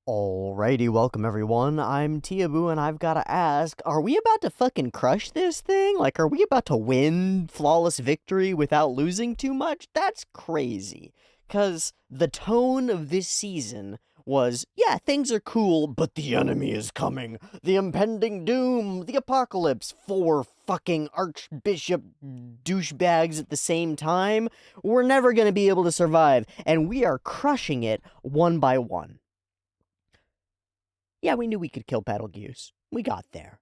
Alrighty, welcome everyone. I'm Teeaboo, and I've gotta ask, are we about to fucking crush this thing? Like, are we about to win flawless victory without losing too much? That's crazy. Cause the tone of this season was, yeah, things are cool, but the enemy is coming. The impending doom, the apocalypse, four fucking archbishop douchebags at the same time. We're never gonna be able to survive, and we are crushing it one by one. Yeah, we knew we could kill Betelgeuse. We got there.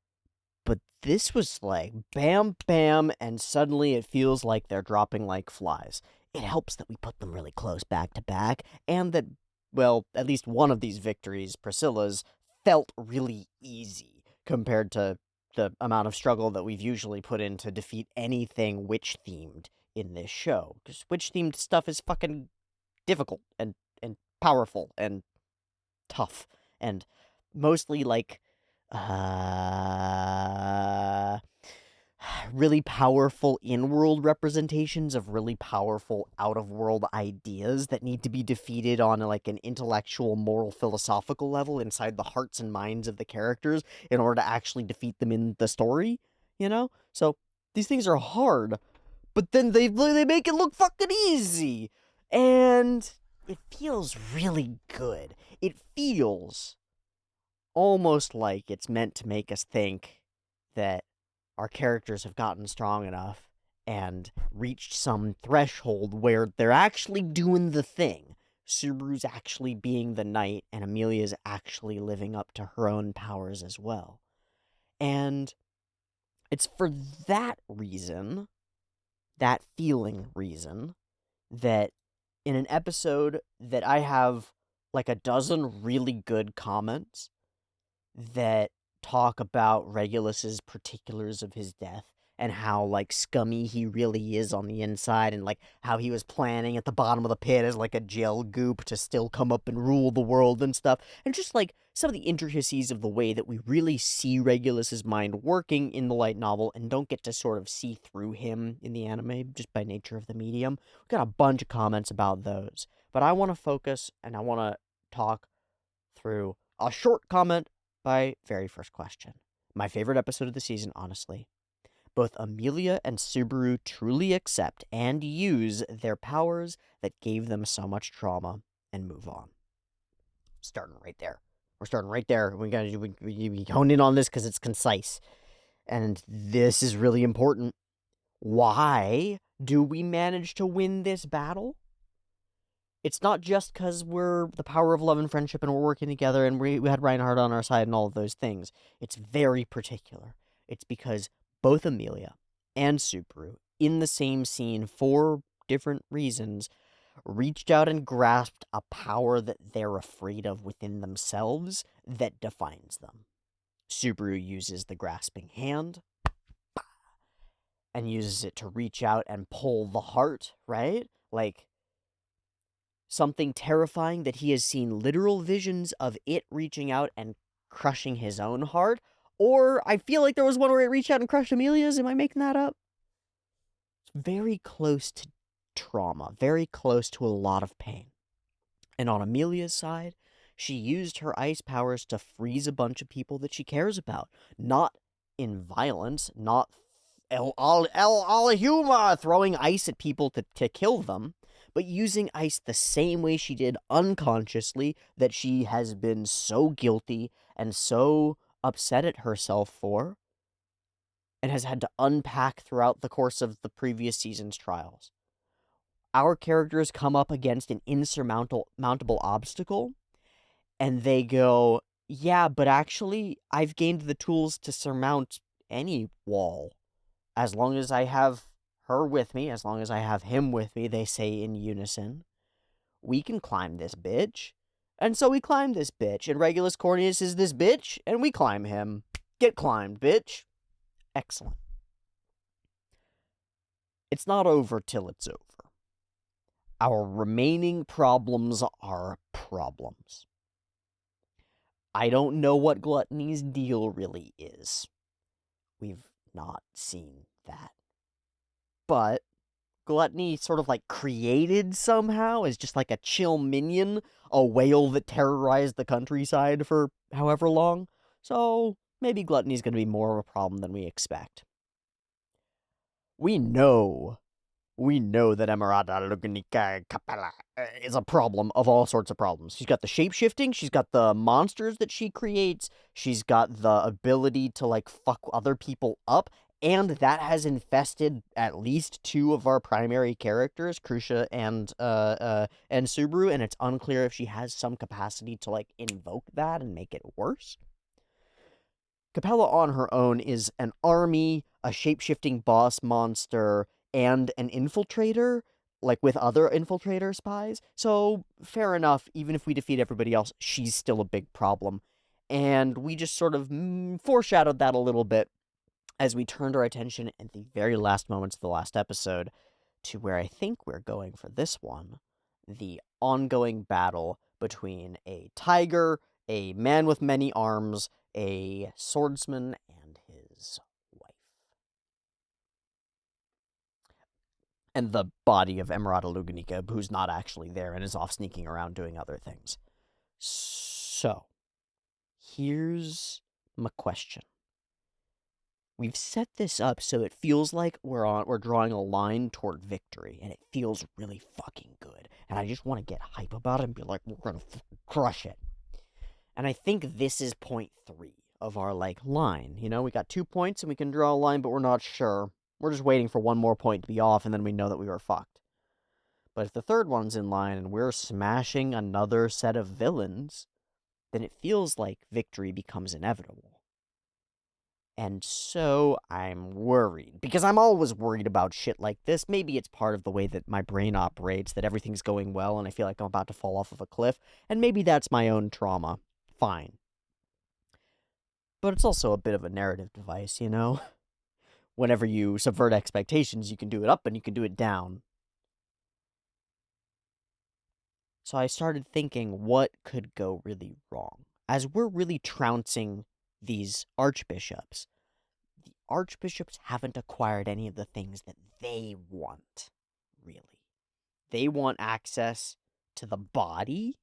But this was like bam, bam, and suddenly it feels like they're dropping like flies. It helps that we put them really close back to back, and that, well, at least one of these victories, Priscilla's, felt really easy compared to the amount of struggle that we've usually put in to defeat anything witch-themed in this show. Because witch-themed stuff is fucking difficult and powerful and tough and mostly like uh really powerful in-world representations of really powerful out-of-world ideas that need to be defeated on like an intellectual, moral, philosophical level inside the hearts and minds of the characters in order to actually defeat them in the story, you know? So these things are hard, but then they make it look fucking easy. And it feels really good. It feels almost like it's meant to make us think that our characters have gotten strong enough and reached some threshold where they're actually doing the thing. Subaru's actually being the knight, and Amelia's actually living up to her own powers as well. And it's for that reason, that feeling reason, that in an episode that I have like a dozen really good comments that talk about Regulus's particulars of his death and how like scummy he really is on the inside, and like how he was planning at the bottom of the pit as like a gel goop to still come up and rule the world and stuff, and just like some of the intricacies of the way that we really see Regulus's mind working in the light novel and don't get to sort of see through him in the anime just by nature of the medium. We got a bunch of comments about those, but I want to focus and I want to talk through a short comment by very first question. My favorite episode of the season, honestly. Both Amelia and Subaru truly accept and use their powers that gave them so much trauma and move on. Starting right there. We're starting right there. We hone in on this because it's concise. And this is really important. Why do we manage to win this battle? It's not just because we're the power of love and friendship and we're working together and we had Reinhardt on our side and all of those things. It's very particular. It's because both Amelia and Subaru, in the same scene for different reasons, reached out and grasped a power that they're afraid of within themselves that defines them. Subaru uses the grasping hand and uses it to reach out and pull the heart, right? Like, something terrifying that he has seen literal visions of it reaching out and crushing his own heart. Or I feel like there was one where it reached out and crushed Amelia's. Am I making that up? It's very close to trauma, very close to a lot of pain. And on Amelia's side, she used her ice powers to freeze a bunch of people that she cares about. Not in violence, not El Alahuma throwing ice at people to kill them, but using ice the same way she did unconsciously that she has been so guilty and so upset at herself for, and has had to unpack throughout the course of the previous season's trials. Our characters come up against an insurmountable obstacle, and they go, yeah, but actually, I've gained the tools to surmount any wall. As long as I have her with me, as long as I have him with me, they say in unison, we can climb this bitch. And so we climb this bitch, and Regulus Corneus is this bitch, and we climb him. Get climbed, bitch. Excellent. It's not over till it's over. Our remaining problems are problems. I don't know what Gluttony's deal really is. We've not seen that. But Gluttony sort of like created somehow as just like a chill minion, a whale that terrorized the countryside for however long. So maybe Gluttony's going to be more of a problem than we expect. We know we know that Emerada Lugunica Capella is a problem of all sorts of problems. She's got the shape-shifting, she's got the monsters that she creates, she's got the ability to, like, fuck other people up, and that has infested at least two of our primary characters, Krusha and Subaru, and it's unclear if she has some capacity to, like, invoke that and make it worse. Capella on her own is an army, a shape-shifting boss monster, and an infiltrator, like with other infiltrator spies. So, fair enough, even if we defeat everybody else, she's still a big problem. And we just sort of foreshadowed that a little bit as we turned our attention at the very last moments of the last episode to where I think we're going for this one, the ongoing battle between a tiger, a man with many arms, a swordsman, and his wife. And the body of Emerada Luganica, who's not actually there and is off sneaking around doing other things. So, here's my question. We've set this up so it feels like we're drawing a line toward victory, and it feels really fucking good. And I just want to get hype about it and be like, we're gonna crush it. And I think this is point 3 of our, like, line. You know, we got 2 points and we can draw a line, but we're not sure. We're just waiting for one more point to be off, and then we know that we were fucked. But if the third one's in line and we're smashing another set of villains, then it feels like victory becomes inevitable. And so I'm worried, because I'm always worried about shit like this. Maybe it's part of the way that my brain operates, that everything's going well and I feel like I'm about to fall off of a cliff, and maybe that's my own trauma. Fine. But it's also a bit of a narrative device, you know? Whenever you subvert expectations, you can do it up and you can do it down. So I started thinking, what could go really wrong? As we're really trouncing these archbishops, the archbishops haven't acquired any of the things that they want, really. They want access to the body,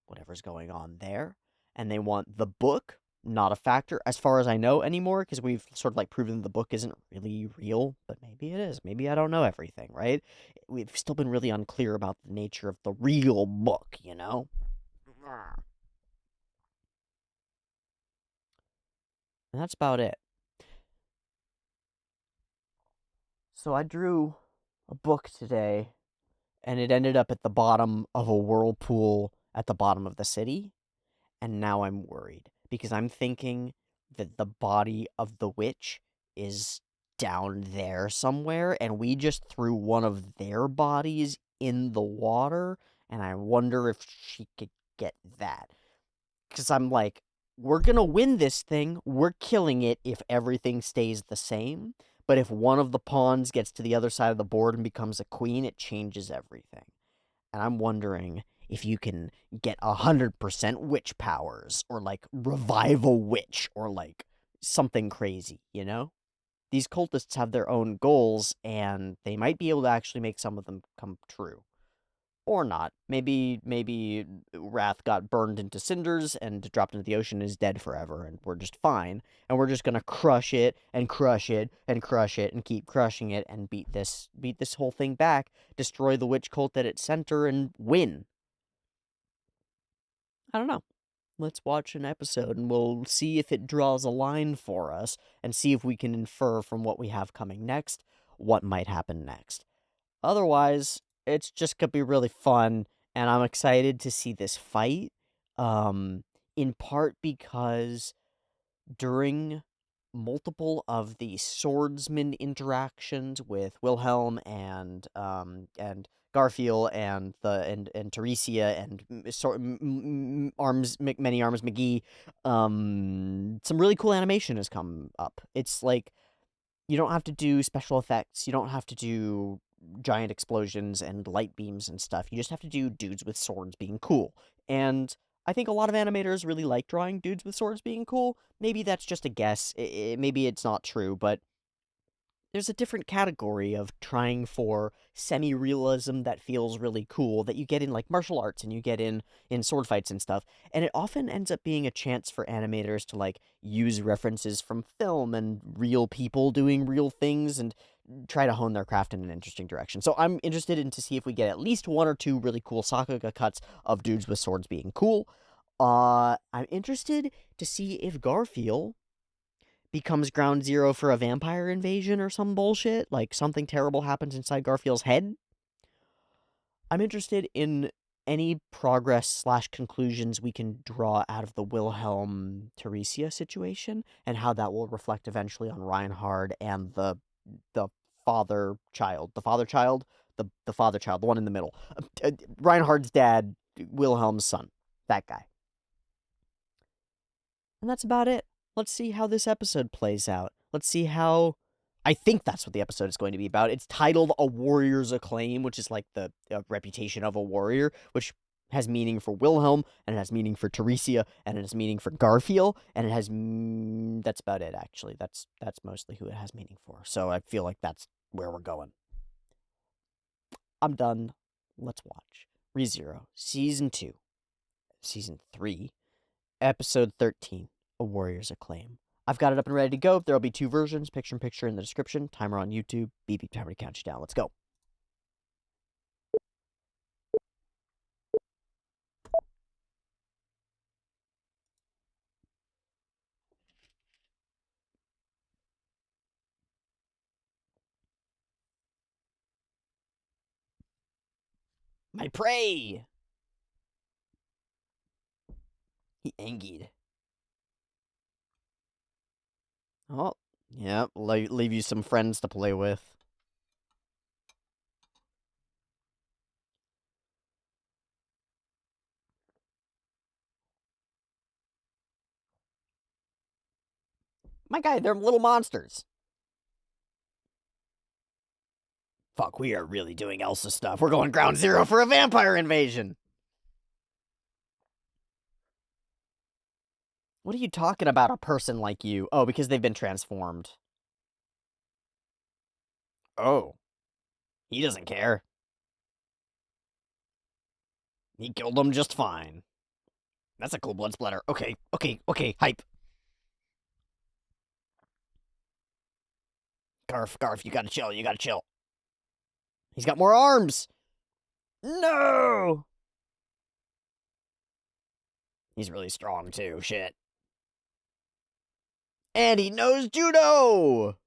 whatever's going on there, and they want the book, not a factor, as far as I know anymore, because we've sort of, like, proven the book isn't really real, but maybe it is. Maybe I don't know everything, right? We've still been really unclear about the nature of the real book, you know? And that's about it. So I drew a book today, and it ended up at the bottom of a whirlpool at the bottom of the city, and now I'm worried, because I'm thinking that the body of the witch is down there somewhere, and we just threw one of their bodies in the water, and I wonder if she could get that. Because I'm like, we're gonna win this thing, we're killing it if everything stays the same, but if one of the pawns gets to the other side of the board and becomes a queen, it changes everything. And I'm wondering if you can get 100% witch powers, or, like, revive a witch, or, like, something crazy, you know? These cultists have their own goals, and they might be able to actually make some of them come true. Or not. Maybe Wrath got burned into cinders and dropped into the ocean and is dead forever, and we're just fine. And we're just gonna crush it, and crush it, and crush it, and keep crushing it, and beat this whole thing back, destroy the witch cult at its center, and win. I don't know. Let's watch an episode, and we'll see if it draws a line for us, and see if we can infer from what we have coming next what might happen next. Otherwise, it's just gonna be really fun, and I'm excited to see this fight. In part because during multiple of the swordsman interactions with Wilhelm and Garfield and Teresia and arms many arms McGee, some really cool animation has come up. It's like, you don't have to do special effects. You don't have to do giant explosions and light beams and stuff. You just have to do dudes with swords being cool. And I think a lot of animators really like drawing dudes with swords being cool. Maybe that's just a guess. Maybe it's not true, but there's a different category of trying for semi-realism that feels really cool that you get in like martial arts and you get in sword fights and stuff, and it often ends up being a chance for animators to like use references from film and real people doing real things and try to hone their craft in an interesting direction. So I'm interested in to see if we get at least one or two really cool Sakuga cuts of dudes with swords being cool. I'm interested to see if Garfield becomes ground zero for a vampire invasion or some bullshit, like something terrible happens inside Garfield's head. I'm interested in any progress slash conclusions we can draw out of the Wilhelm Theresia situation and how that will reflect eventually on Reinhard and the father child, the one in the middle, Reinhard's dad, Wilhelm's son, that guy. And that's about it. Let's see how this episode plays out. Let's see how. I think that's what the episode is going to be about. It's titled A Warrior's Acclaim, which is like the reputation of a warrior, which has meaning for Wilhelm, and it has meaning for Theresia, and it has meaning for Garfield, and it has. That's about it, actually. That's mostly who it has meaning for. So I feel like that's where we're going. I'm done. Let's watch. ReZero, Season 2, Season 3, Episode 13, A Warrior's Acclaim. I've got it up and ready to go. There'll be two versions, picture-in-picture in the description, timer on YouTube, beep beep timer to count you down. Let's go. My prey! He angied. Oh, yeah, leave you some friends to play with. My guy, they're little monsters. Fuck, we are really doing Elsa stuff. We're going ground zero for a vampire invasion. What are you talking about, a person like you? Oh, because they've been transformed. Oh, he doesn't care. He killed them just fine. That's a cool blood splatter. Okay, hype. Garf, you gotta chill. He's got more arms! No! He's really strong, too, shit. And he knows judo!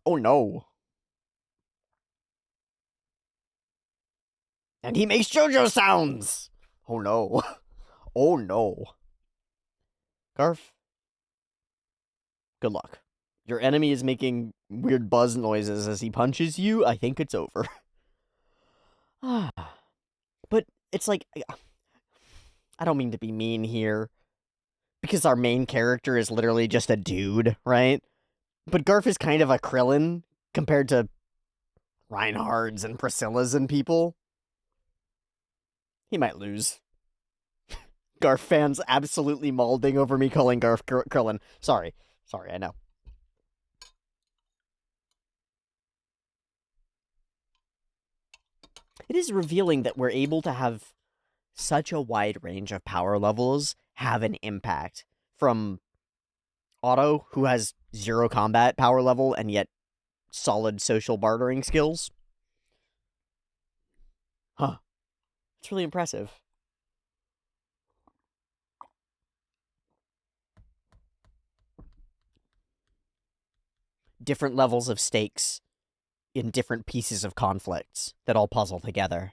Oh no. And he makes JoJo sounds! Oh no. Oh no. Garf, good luck. Your enemy is making weird buzz noises as he punches you. I think it's over. But it's like, I don't mean to be mean here, because our main character is literally just a dude, right? But Garf is kind of a Krillin compared to Reinhard's and Priscilla's and people. He might lose. Garf fans absolutely mauling over me calling Garf Krillin. Sorry, I know. It is revealing that we're able to have such a wide range of power levels have an impact. From Otto, who has 0 combat power level and yet solid social bartering skills. Huh. It's really impressive. Different levels of stakes in different pieces of conflicts that all puzzle together.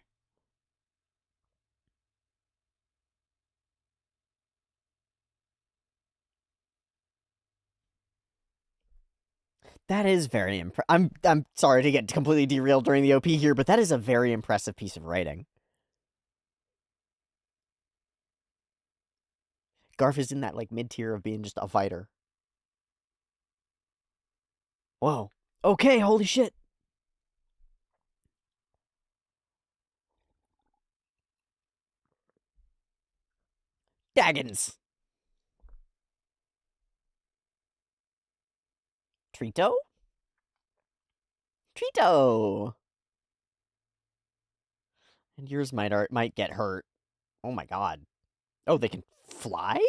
That is very I'm sorry to get completely derailed during the OP here, but that is a very impressive piece of writing. Garf is in that like mid tier of being just a fighter. Whoa. Okay, holy shit. Daggins. Trito? Treato! And yours might get hurt. Oh my god. Oh, they can fly?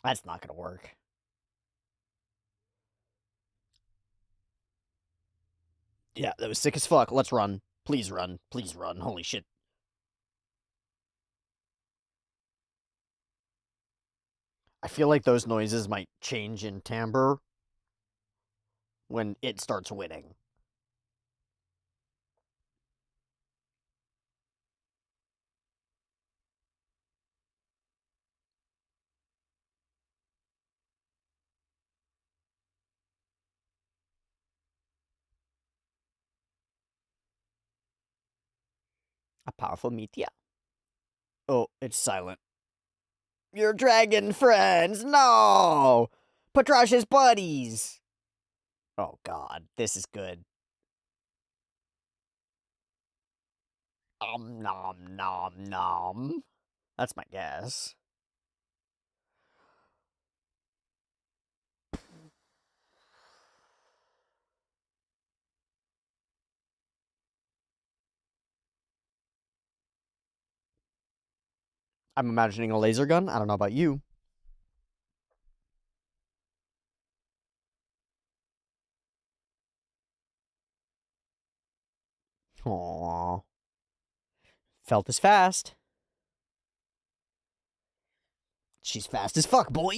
That's not gonna work. Yeah, that was sick as fuck. Let's run. Please run. Please run. Holy shit. I feel like those noises might change in timbre when it starts winning. A powerful meteor. Oh, it's silent. Your dragon friends! No! Patrash's buddies! Oh god, this is good. Nom nom nom. That's my guess. I'm imagining a laser gun. I don't know about you. Aww. Felt as fast. She's fast as fuck, boy!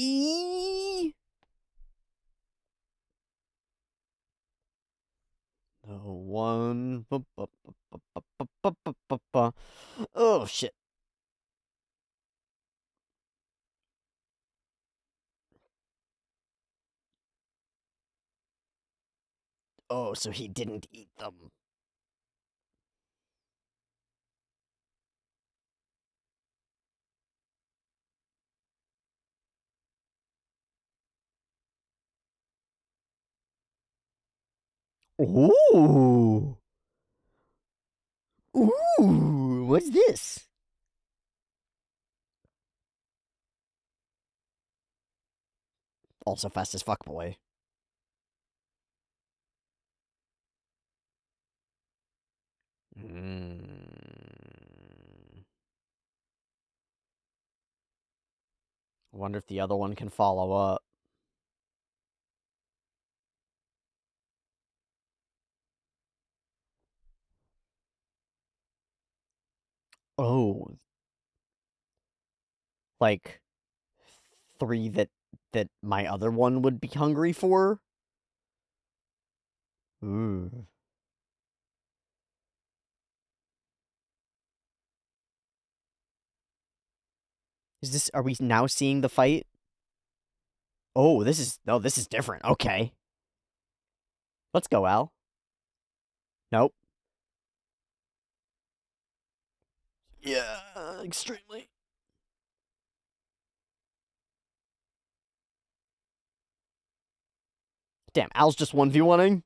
The one. Oh, shit. Oh, so he didn't eat them. Ooh. Ooh. What's this? Also fast as fuck, boy. Wonder if the other one can follow up. Oh, like three that my other one would be hungry for. Ooh. Is this? Are we now seeing the fight? Oh, this is this is different. Okay, let's go, Al. Nope. Yeah, extremely. Damn, Al's just 1v1ing.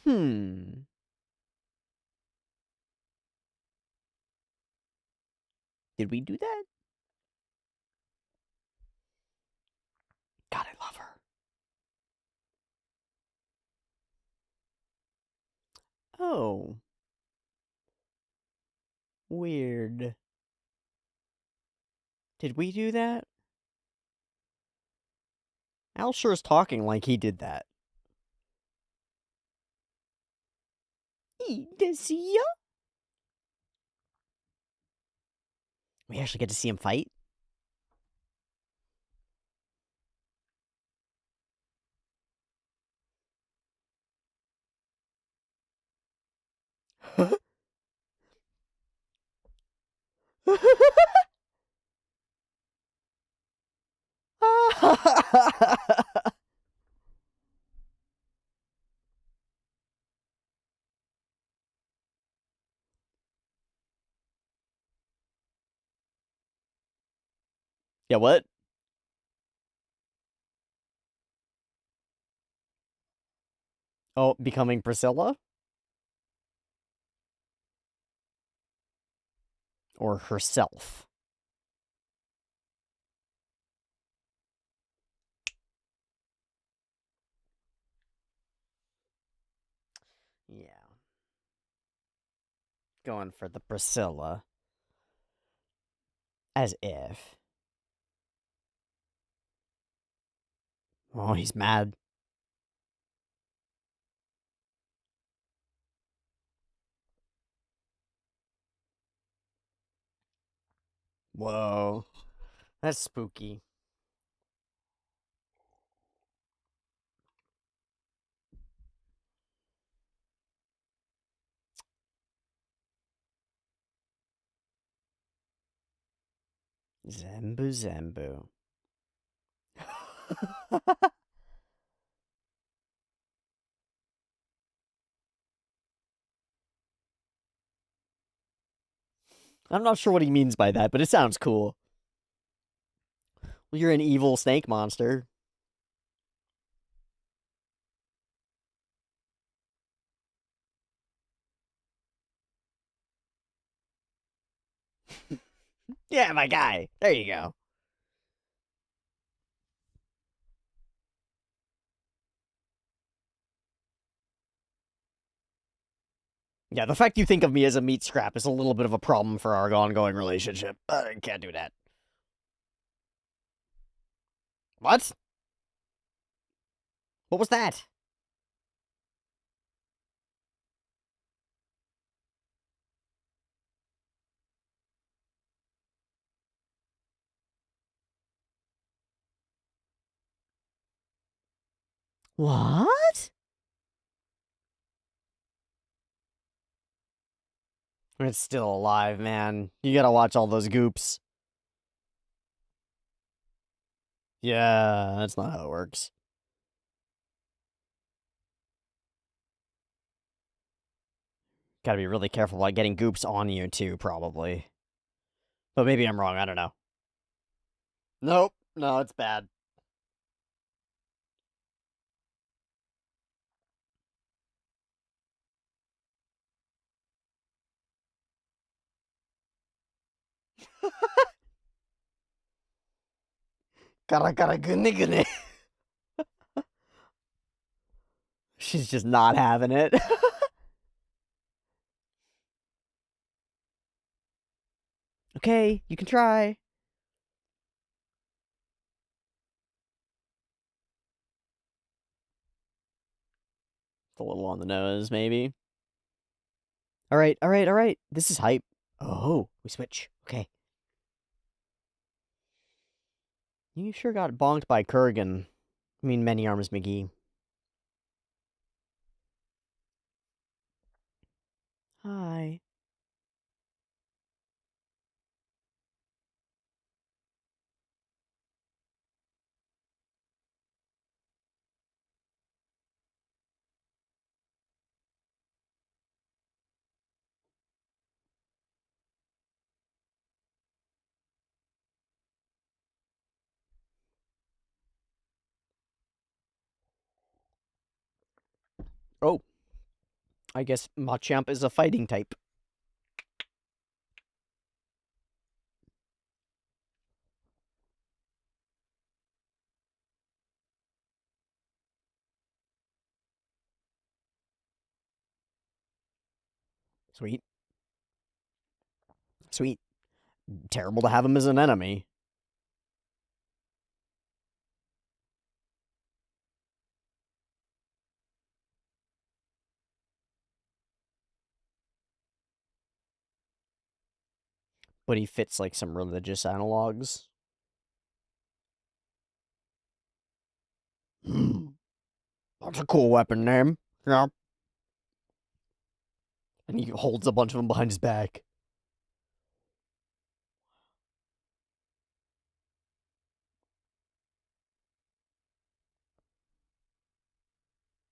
Hmm. Did we do that? God, I love her. Oh, weird. Did we do that? Al sure is talking like he did that. Does he? We actually get to see him fight? Yeah, what? Oh, becoming Priscilla? Or herself? Yeah. Going for the Priscilla. As if. Oh, he's mad. Whoa. That's spooky. Zembu Zembu. I'm not sure what he means by that, but it sounds cool. Well, you're an evil snake monster. Yeah, my guy. There you go. Yeah, the fact you think of me as a meat scrap is a little bit of a problem for our ongoing relationship. I can't do that. What? What was that? What? It's still alive, man. You gotta watch all those goops. Yeah, that's not how it works. Gotta be really careful about getting goops on you, too, probably. But maybe I'm wrong, I don't know. Nope. No, it's bad. Gotta gotta gune gune. She's just not having it. Okay, you can try. It's a little on the nose, maybe. Alright, alright, alright. This is hype. Oh, we switch. Okay. You sure got bonked by Kurgan. I mean, Many Arms McGee. Hi. Oh, I guess Machamp is a fighting type. Sweet. Sweet. Terrible to have him as an enemy. But he fits like some religious analogs. That's a cool weapon name. Yeah. And he holds a bunch of them behind his back.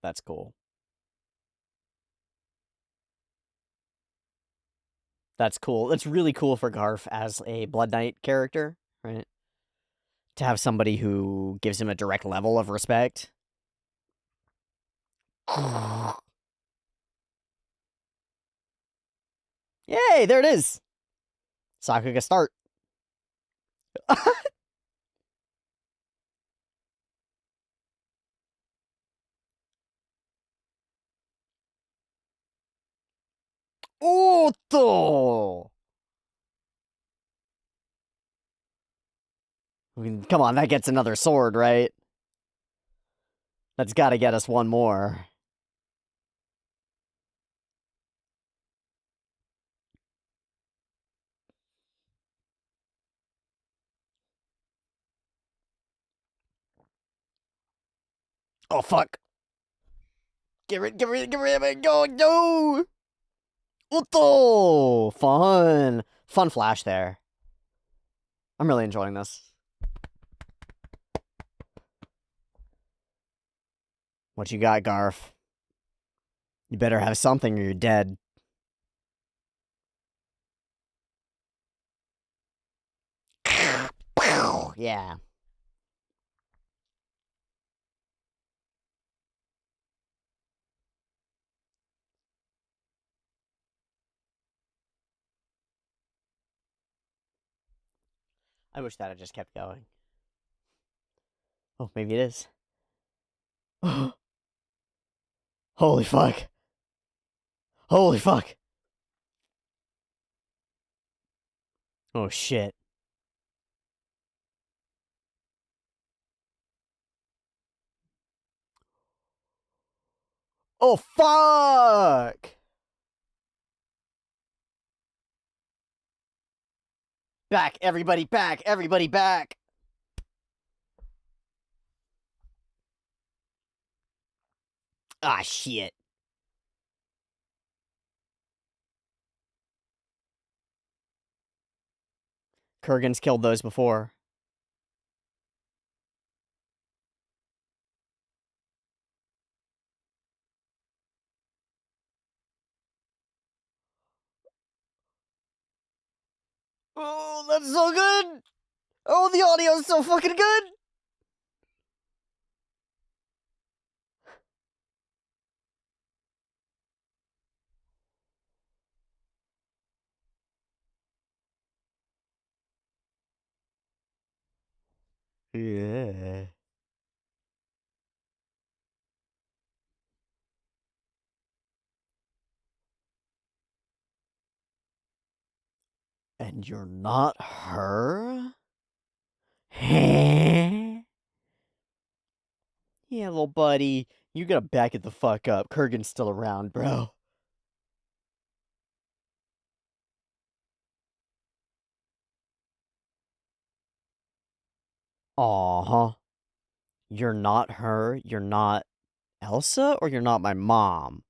That's cool. That's cool. That's really cool for Garf as a Blood Knight character, right? to have somebody who gives him a direct level of respect. Yay, there it is. Sakuga start. Otto! Come on, that gets another sword, right? That's gotta get us one more. Oh, fuck. Get rid of it. Go, no! Otto! Fun. Fun flash there. I'm really enjoying this. What you got, Garf? You better have something or you're dead. Yeah. I wish that had just kept going. Oh, maybe it is. Holy fuck. Holy fuck. Oh, shit. Oh, fuck! Back, everybody back, everybody back! Ah, shit. Kurgan's killed those before. Oh, that's so good! Oh, the audio's so fucking good! Yeah. And you're not her? Yeah, little buddy. You gotta back it the fuck up. Kurgan's still around, bro. Aw. You're not her? You're not Elsa? Or you're not my mom?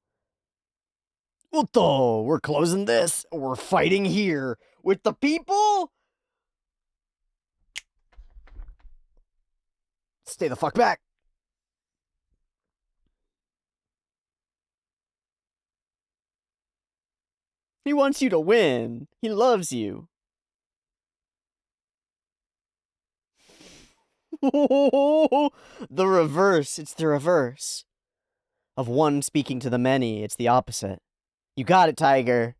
Otto, we're closing this. We're fighting here. With the people? Stay the fuck back. He wants you to win. He loves you. The reverse. It's the reverse. Of one speaking to the many, it's the opposite. You got it, Tiger.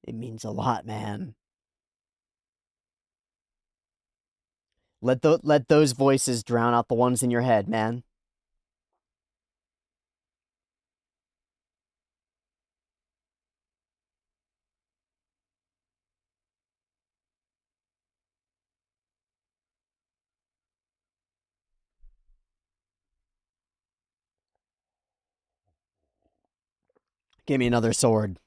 It means a lot, man. Let those voices drown out the ones in your head, man. Give me another sword.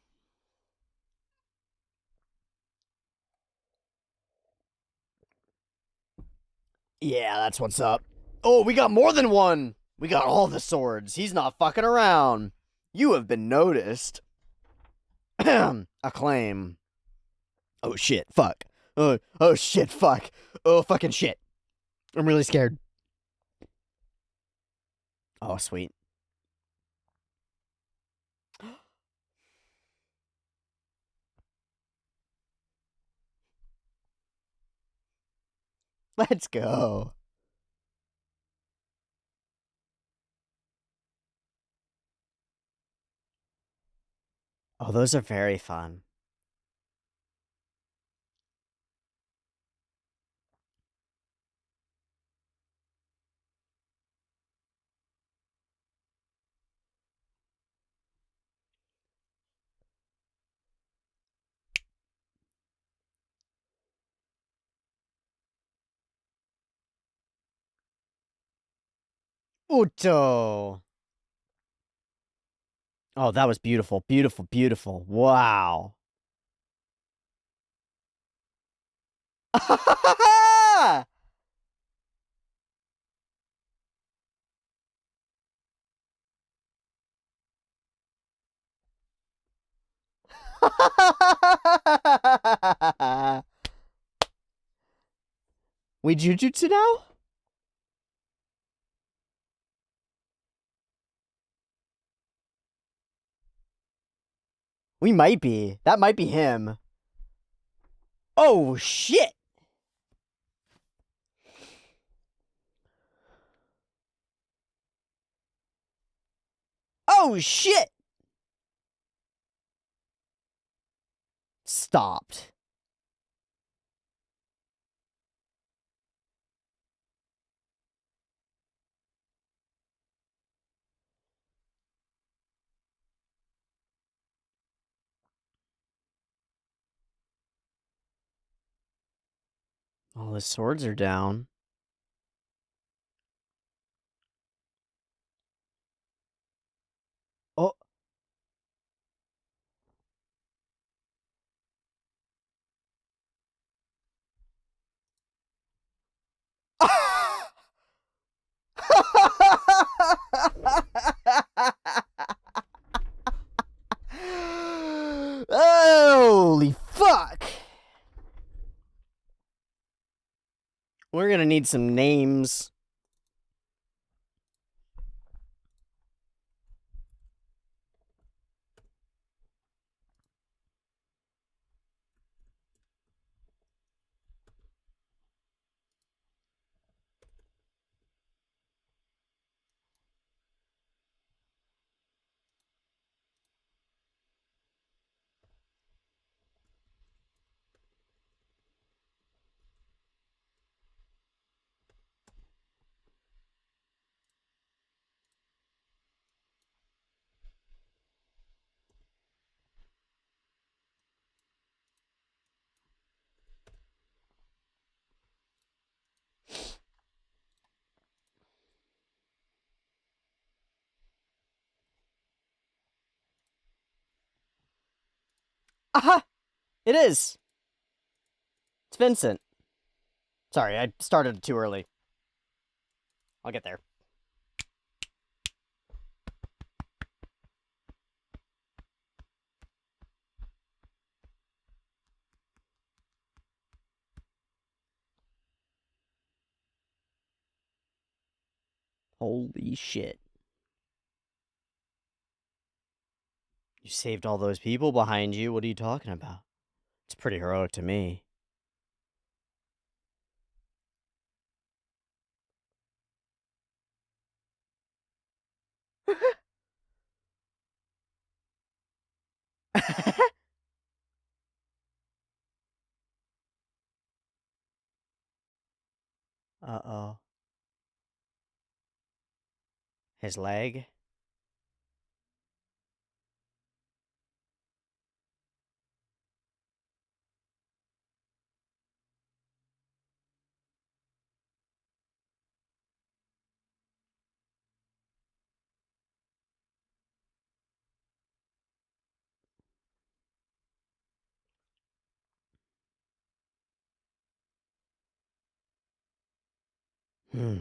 Yeah, that's what's up. Oh, we got more than one. We got all the swords. He's not fucking around. You have been noticed. Acclaim. Oh shit, fuck. Oh shit, fuck. Oh fucking shit. I'm really scared. Oh, sweet. Let's go. Oh, those are very fun. Otto. Oh, that was beautiful, beautiful, beautiful. Wow. We jujutsu now? We might be. That might be him. Oh, shit. Oh, shit. Stopped. All his swords are down. Oh. Holy fuck! We're gonna need some names. Aha! It is. It's Vincent. Sorry, I started too early. I'll get there. Holy shit. You saved all those people behind you. What are you talking about? It's pretty heroic to me. Uh-oh. His leg? Hmm.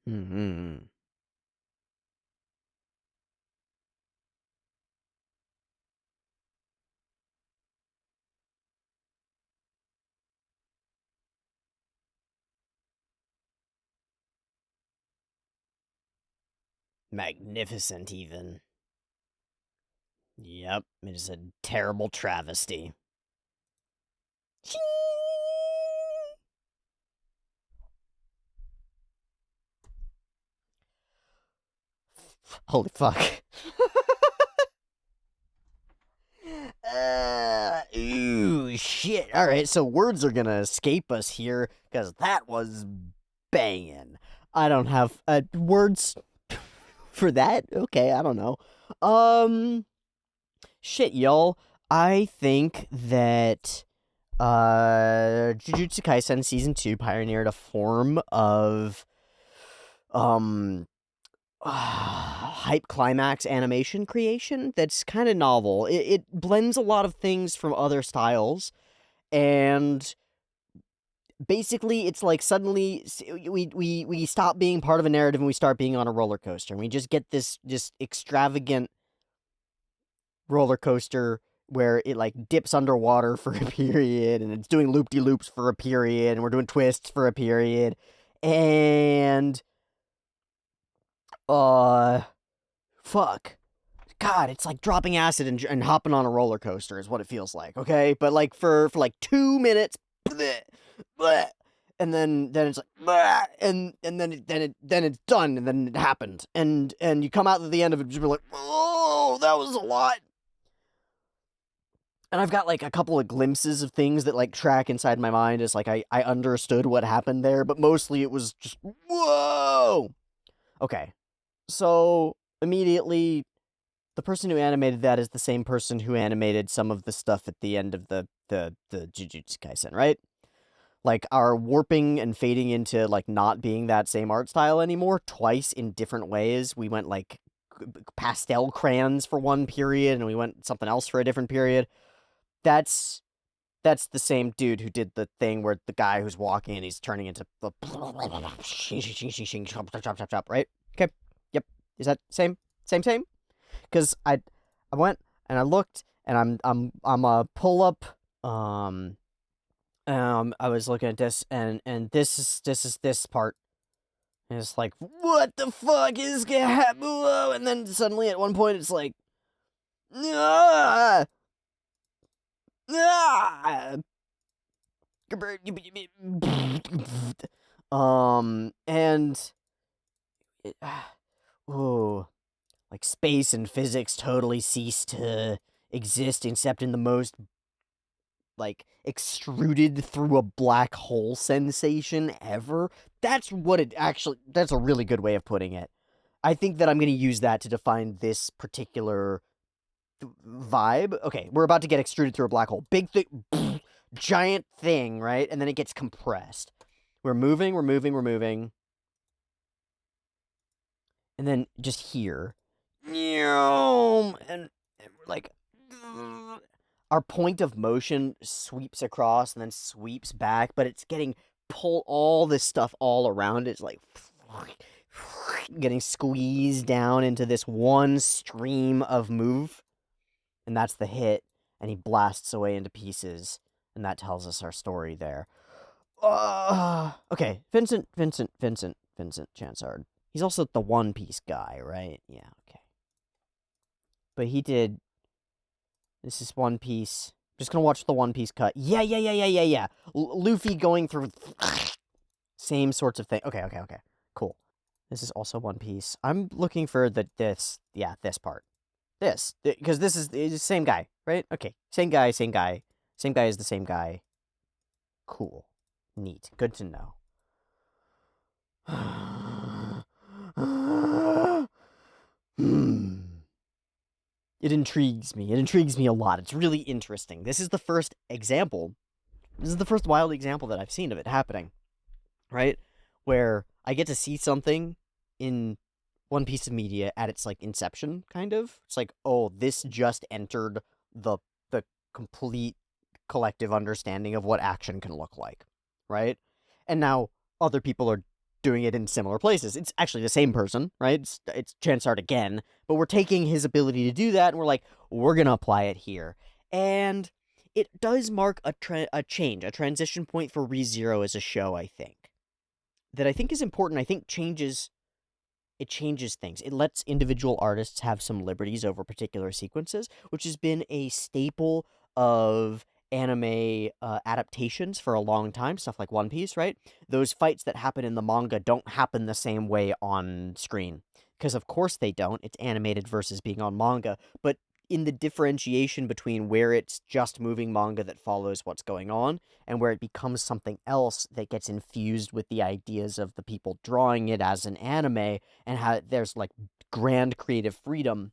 Hmm. Magnificent, even. Yep, it is a terrible travesty. Holy fuck. Ooh, shit. Alright, so words are gonna escape us here, because that was banging. I don't have words for that. Okay, I don't know. Shit, y'all. I think that Jujutsu Kaisen Season 2 pioneered a form of hype climax animation creation that's kind of novel. It blends a lot of things from other styles, and basically it's like suddenly we stop being part of a narrative and we start being on a roller coaster, and we just get this just extravagant roller coaster where it like dips underwater for a period, and it's doing loop-de-loops for a period, and we're doing twists for a period, and fuck. God, it's like dropping acid and hopping on a roller coaster is what it feels like, okay? But like for like 2 minutes, bleh, bleh, and then it's like bleh, and then it's done, and then it happened, and you come out at the end of it just be like, oh, that was a lot. And I've got like a couple of glimpses of things that like track inside my mind as like I understood what happened there, but mostly it was just whoa. Okay, so immediately the person who animated that is the same person who animated some of the stuff at the end of the Jujutsu Kaisen, right? Like our warping and fading into like not being that same art style anymore twice in different ways. We went like pastel crayons for one period, and we went something else for a different period. That's the same dude who did the thing where the guy who's walking and he's turning into the right? Okay. Yep. Is that same? Because I went and I looked, and I'm pull up I was looking at this, and this is this part, and it's like, what the fuck is gonna happen? And then suddenly at one point it's like, ah, ah, and it, ooh, like space and physics totally cease to exist except in the most like extruded through a black hole sensation ever. That's what it actually, that's a really good way of putting it. I think that I'm going to use that to define this particular vibe. Okay, we're about to get extruded through a black hole. Big thing, giant thing, right? And then it gets compressed. We're moving. And then just here. And we're like, our point of motion sweeps across and then sweeps back, but it's getting pull all this stuff all around. It's like getting squeezed down into this one stream of move, and that's the hit, and he blasts away into pieces, and that tells us our story there. Okay, Vincent Chansard. He's also the One Piece guy, right? Yeah, okay. But he did. This is One Piece. Just gonna watch the One Piece cut. Yeah. Luffy going through same sorts of thing. Okay. Cool. This is also One Piece. I'm looking for this part. Because this is the same guy, right? Okay. Same guy is the same guy. Cool. Neat. Good to know. It intrigues me. It intrigues me a lot. It's really interesting. This is the first example. This is the first wild example that I've seen of it happening, right? Where I get to see something in one piece of media at its like inception, kind of. It's like, oh, this just entered the complete collective understanding of what action can look like, right? And now other people are doing it in similar places. It's actually the same person, right? It's Chansard again, but we're taking his ability to do that, and we're like, we're gonna apply it here. And it does mark a change, a transition point for ReZero as a show, I think. That I think is important. I think it changes things. It lets individual artists have some liberties over particular sequences, which has been a staple of anime adaptations for a long time, stuff like One Piece, right? Those fights that happen in the manga don't happen the same way on screen. because of course they don't. It's animated versus being on manga, but in the differentiation between where it's just moving manga that follows what's going on and where it becomes something else that gets infused with the ideas of the people drawing it as an anime, and how there's like grand creative freedom,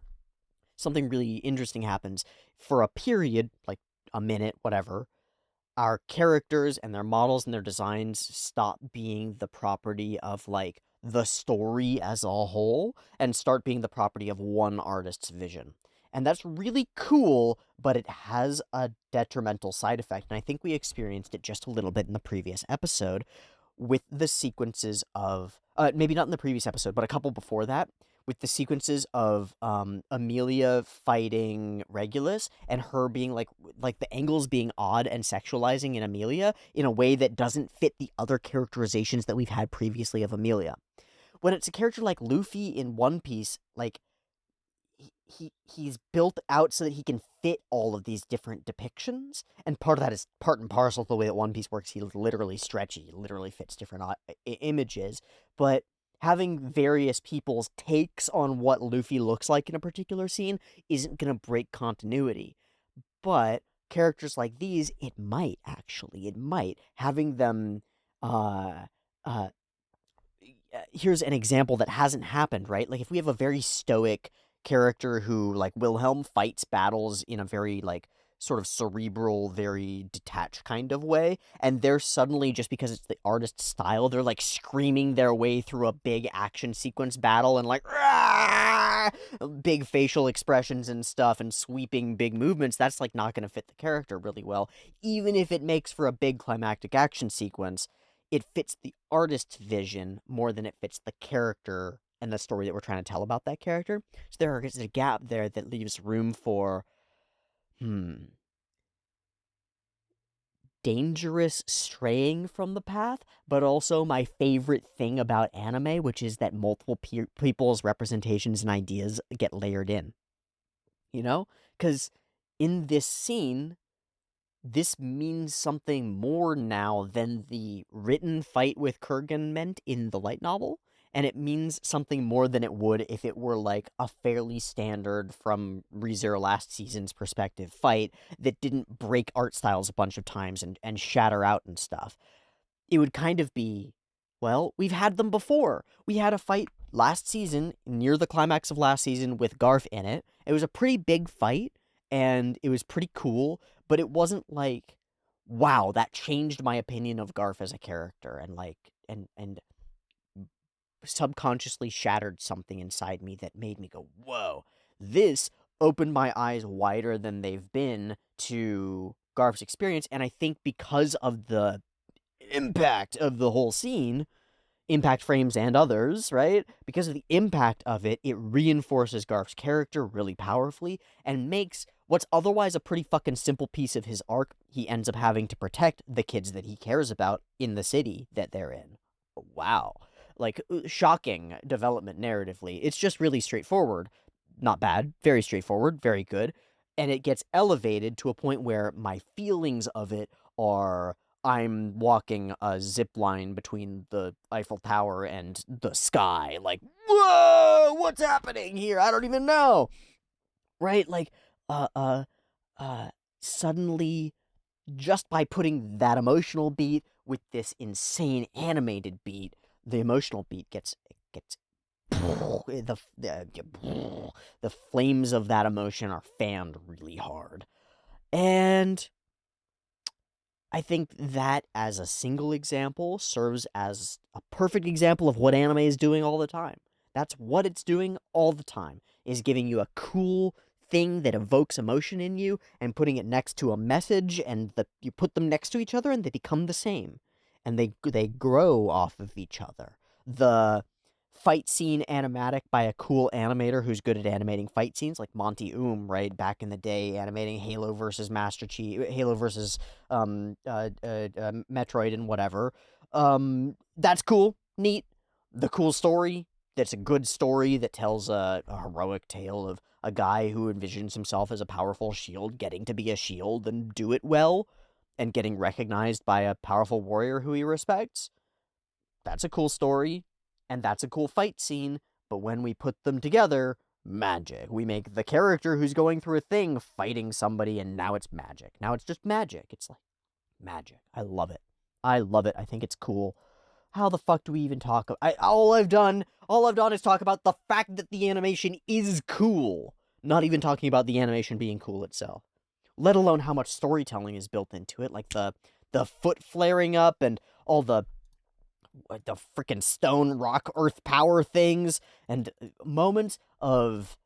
something really interesting happens. For a period, like a minute, whatever, our characters and their models and their designs stop being the property of like the story as a whole and start being the property of one artist's vision. And that's really cool, but it has a detrimental side effect. And I think we experienced it just a little bit in the previous episode with the sequences of, maybe not in the previous episode, but a couple before that, with the sequences of Amelia fighting Regulus and her being like the angles being odd and sexualizing in Amelia in a way that doesn't fit the other characterizations that we've had previously of Amelia. When it's a character like Luffy in One Piece, like he's built out so that he can fit all of these different depictions, and part of that is part and parcel of the way that One Piece works. He's literally stretchy, he literally fits different images, but having various people's takes on what Luffy looks like in a particular scene isn't going to break continuity. But characters like these, it might having them uh uh here's an example that hasn't happened, right? Like if we have a very stoic character who, like Wilhelm, fights battles in a very like sort of cerebral, very detached kind of way, and they're suddenly, just because it's the artist's style, they're like screaming their way through a big action sequence battle and like "Rah!" Big facial expressions and stuff and sweeping big movements. That's like not going to fit the character really well, even if it makes for a big climactic action sequence. It fits the artist's vision more than it fits the character and the story that we're trying to tell about that character. So there's a gap there that leaves room for dangerous straying from the path, but also my favorite thing about anime, which is that multiple people's representations and ideas get layered in. You know? Because in this scene, this means something more now than the written fight with Kurgan meant in the light novel, and it means something more than it would if it were like a fairly standard, from ReZero last season's perspective, fight that didn't break art styles a bunch of times and shatter out and stuff. It would kind of be, well, we've had them before. We had a fight last season, near the climax of last season, with Garf in it. It was a pretty big fight, and it was pretty cool, but it wasn't like, wow, that changed my opinion of Garf as a character, and like, and subconsciously shattered something inside me that made me go, whoa, this opened my eyes wider than they've been to Garf's experience. And I think because of the impact of the whole scene, impact frames and others, right? Because of the impact of it, it reinforces Garf's character really powerfully and makes what's otherwise a pretty fucking simple piece of his arc. He ends up having to protect the kids that he cares about in the city that they're in. Wow. Like, shocking development narratively. It's just really straightforward. Not bad. Very straightforward. Very good. And it gets elevated to a point where my feelings of it are, I'm walking a zip line between the Eiffel Tower and the sky. Like, whoa, what's happening here? I don't even know. Right? Like, uh, uh, uh, suddenly, just by putting that emotional beat with this insane animated beat, the emotional beat gets the flames of that emotion are fanned really hard. And I think that, as a single example, serves as a perfect example of what anime is doing all the time. That's what it's doing all the time, is giving you a cool thing that evokes emotion in you and putting it next to a message, and you put them next to each other and they become the same. And they grow off of each other. The fight scene animatic by a cool animator who's good at animating fight scenes, like Monty right, back in the day, animating Halo versus Master Chief, Halo versus Metroid and whatever. That's cool, neat. The cool story, that's a good story that tells a heroic tale of a guy who envisions himself as a powerful shield getting to be a shield and do it well, and getting recognized by a powerful warrior who he respects. That's a cool story, and that's a cool fight scene, But when we put them together, magic. We make the character who's going through a thing fighting somebody, and now it's magic. Now it's just magic. It's like magic. I love it. I love it. I think it's cool. How the fuck do we even talk? All I've done is talk about the fact that the animation is cool. Not even talking about the animation being cool itself. Let alone how much storytelling is built into it, like the foot flaring up and all the freaking stone, rock, earth power things, and moments of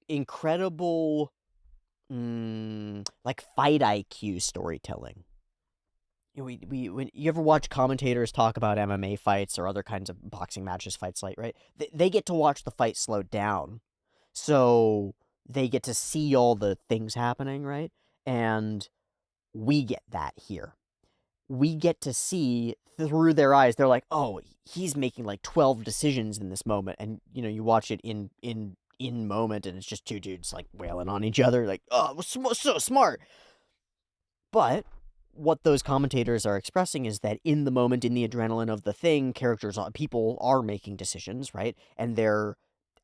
incredible, like fight IQ storytelling. When you ever watch commentators talk about MMA fights or other kinds of boxing matches, fights like, right? They get to watch the fight slow down, so they get to see all the things happening, right? And we get that here. We get to see through their eyes. They're like, oh, he's making like 12 decisions in this moment, and you watch it in moment, and it's just two dudes like wailing on each other, like, oh, so smart. But what those commentators are expressing is that in the moment, in the adrenaline of the thing, people are making decisions, right? And they're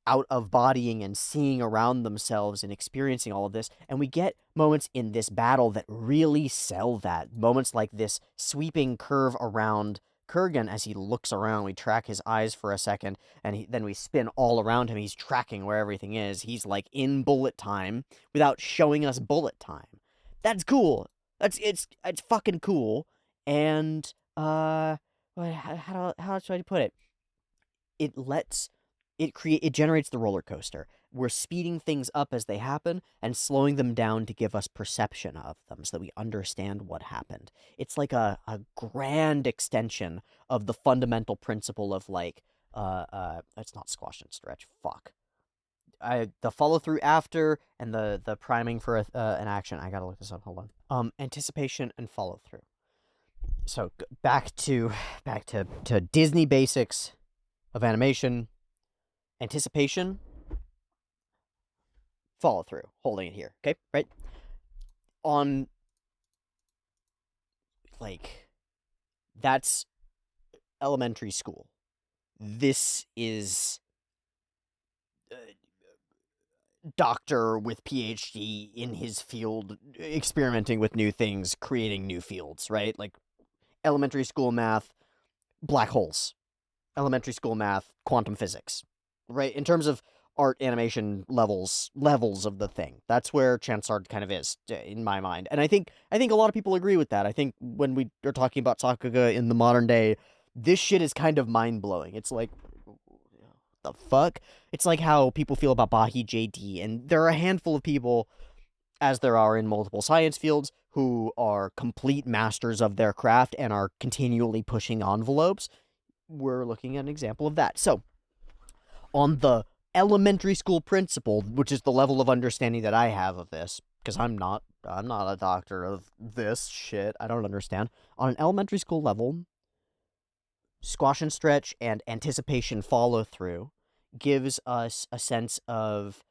out of bodying and seeing around themselves and experiencing all of this. And we get moments in this battle that really sell that. Moments like this sweeping curve around Kurgan as he looks around. We track his eyes for a second, and then we spin all around him. He's tracking where everything is. He's like in bullet time without showing us bullet time. That's cool. It's fucking cool. And how should I put it? It generates the roller coaster. We're speeding things up as they happen and slowing them down to give us perception of them so that we understand what happened. It's like a grand extension of the fundamental principle of like it's not squash and stretch. Fuck. The follow through after and the priming for an action. I gotta look this up. Hold on. Anticipation and follow through. So back to Disney basics of animation. Anticipation, follow through, holding it here, okay, right? On, like, that's elementary school. This is doctor with PhD in his field, experimenting with new things, creating new fields, right? Like, elementary school math, black holes. Elementary school math, quantum physics. Right, in terms of art animation levels of the thing, that's where Chansard kind of is in my mind, and I think a lot of people agree with that. I think when we are talking about Sakuga in the modern day, this shit is kind of mind-blowing. It's like, the fuck? It's like how people feel about Bahi JD, and there are a handful of people, as there are in multiple science fields, who are complete masters of their craft and are continually pushing envelopes. We're looking at an example of that. So on the elementary school principle, which is the level of understanding that I have of this, because I'm not a doctor of this shit. I don't understand. On an elementary school level, squash and stretch and anticipation follow through gives us a sense of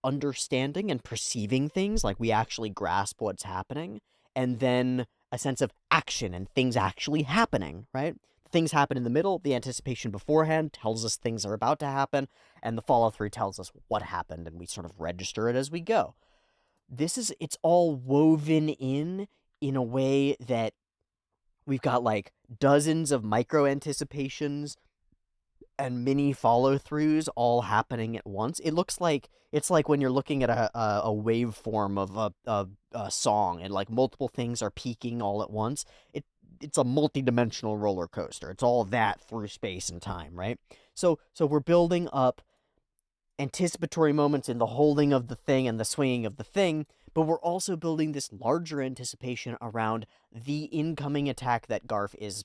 understanding and perceiving things, like we actually grasp what's happening, and then a sense of action and things actually happening, right? Things happen in the middle, the anticipation beforehand tells us things are about to happen, and the follow-through tells us what happened, and we sort of register it as we go. It's all woven in a way that we've got, like, dozens of micro-anticipations and mini follow-throughs all happening at once. It's like when you're looking at a waveform of a song, and, like, multiple things are peaking all at once. It's a multi-dimensional roller coaster. It's all that through space and time, right? So we're building up anticipatory moments in the holding of the thing and the swinging of the thing, but we're also building this larger anticipation around the incoming attack that Garf is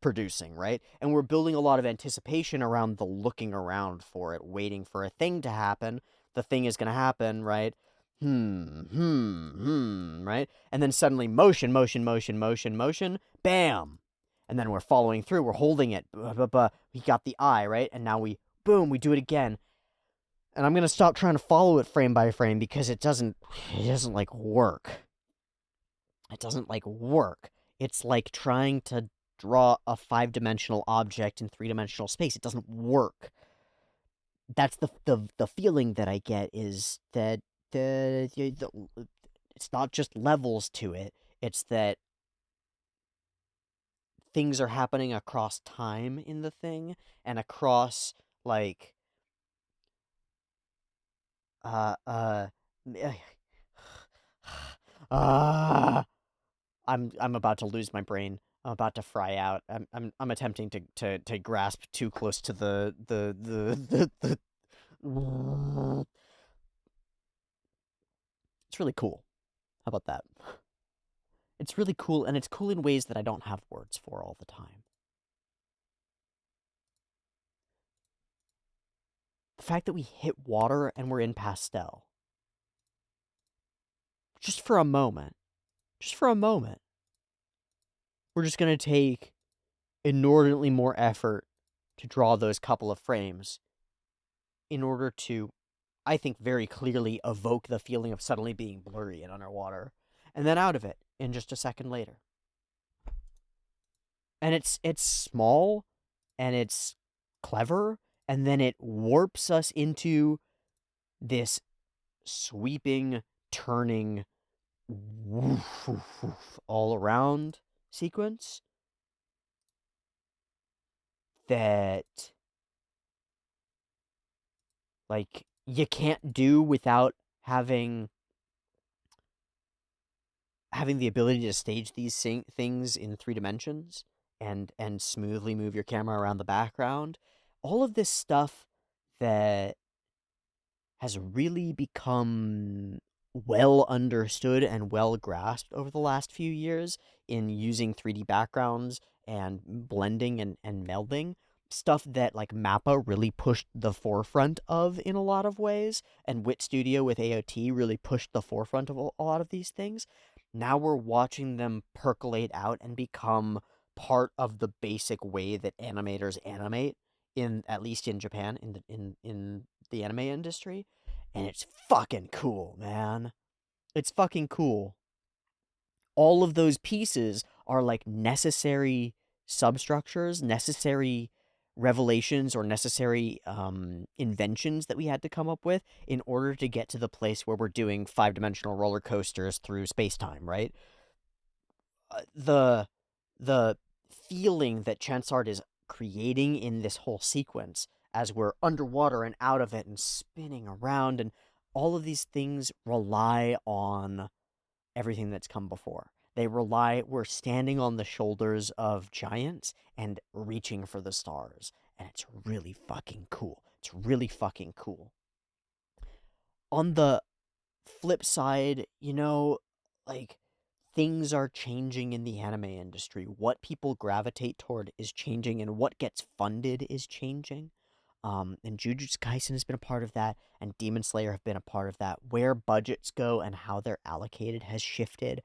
producing, right? And we're building a lot of anticipation around the looking around for it, waiting for a thing to happen. The thing is going to happen, right? Right? And then suddenly motion, bam! And then we're following through, we're holding it, we got the eye, right? And now we do it again. And I'm gonna stop trying to follow it frame by frame because it doesn't like work. It doesn't like work. It's like trying to draw a 5-dimensional object in 3-dimensional space. It doesn't work. that's the feeling that I get is that it's not just levels to it. It's that things are happening across time in the thing and across like uh uh uh I'm about to lose my brain. I'm about to fry out. I'm attempting to grasp too close to the It's really cool. How about that? It's really cool, and it's cool in ways that I don't have words for all the time. The fact that we hit water and we're in pastel. Just for a moment. Just for a moment. We're just gonna take inordinately more effort to draw those couple of frames in order to, I think, very clearly evoke the feeling of suddenly being blurry and underwater, and then out of it in just a second later. And it's small, and it's clever, and then it warps us into this sweeping, turning, woof, woof, woof, all around sequence that like you can't do without having the ability to stage these things in 3 dimensions and smoothly move your camera around the background. All of this stuff that has really become well understood and well grasped over the last few years in using 3D backgrounds and blending and melding. Stuff that like Mappa really pushed the forefront of in a lot of ways, and Wit Studio with AOT really pushed the forefront of a lot of these things. Now we're watching them percolate out and become part of the basic way that animators animate in, at least in Japan, in the anime industry, and it's fucking cool, man. It's fucking cool. All of those pieces are like necessary substructures, necessary revelations, or necessary inventions that we had to come up with in order to get to the place where we're doing 5 dimensional roller coasters through space time, right? The feeling that Chansard is creating in this whole sequence as we're underwater and out of it and spinning around, and all of these things rely on everything that's come before. We're standing on the shoulders of giants and reaching for the stars, and it's really fucking cool. It's really fucking cool. On the flip side, like, things are changing in the anime industry. What people gravitate toward is changing, and what gets funded is changing. And Jujutsu Kaisen has been a part of that, and Demon Slayer have been a part of that. Where budgets go and how they're allocated has shifted.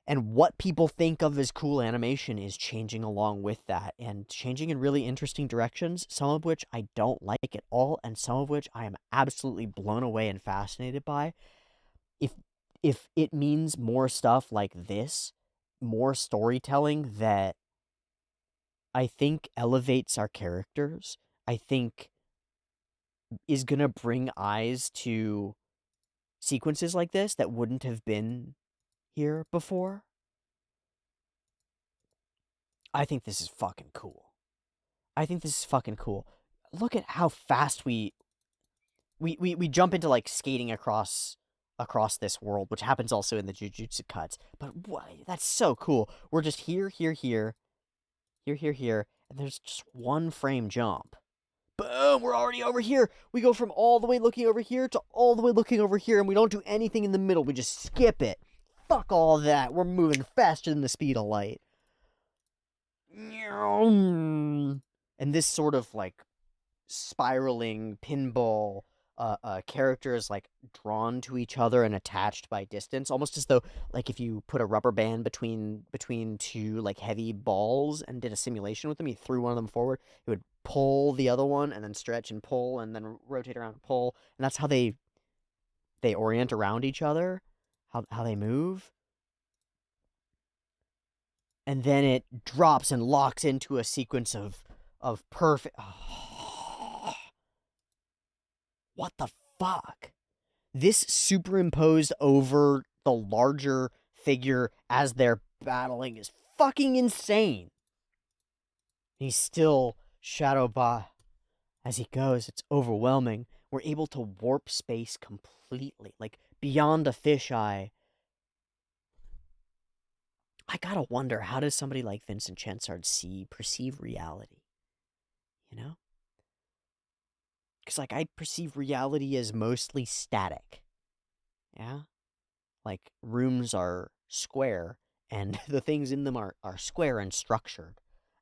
And what people think of as cool animation is changing along with that, and changing in really interesting directions, some of which I don't like at all, and some of which I am absolutely blown away and fascinated by. If if it means more stuff like this, more storytelling that I think elevates our characters, I think is gonna bring eyes to sequences like this that wouldn't have been here before. I think this is fucking cool. I think this is fucking cool. Look at how fast we jump into like skating across this world, which happens also in the Jujutsu cuts. But what, that's so cool. We're just here, here, here, here, here, here, and there's just one frame jump. Boom, we're already over here. We go from all the way looking over here to all the way looking over here, and we don't do anything in the middle. We just skip it. Fuck all that. We're moving faster than the speed of light. And this sort of like spiraling pinball characters like drawn to each other and attached by distance, almost as though like if you put a rubber band between two like heavy balls and did a simulation with them, you threw one of them forward, it would pull the other one and then stretch and pull and then rotate around and pull, and that's how they orient around each other, how they move. And then it drops and locks into a sequence of perfect what the fuck? This superimposed over the larger figure as they're battling is fucking insane. He's still shadow by as he goes. It's overwhelming. We're able to warp space completely, like beyond a fisheye. I gotta wonder, how does somebody like Vincent Chensard perceive reality? You know? Because, like, I perceive reality as mostly static. Yeah? Like, rooms are square, and the things in them are square and structured.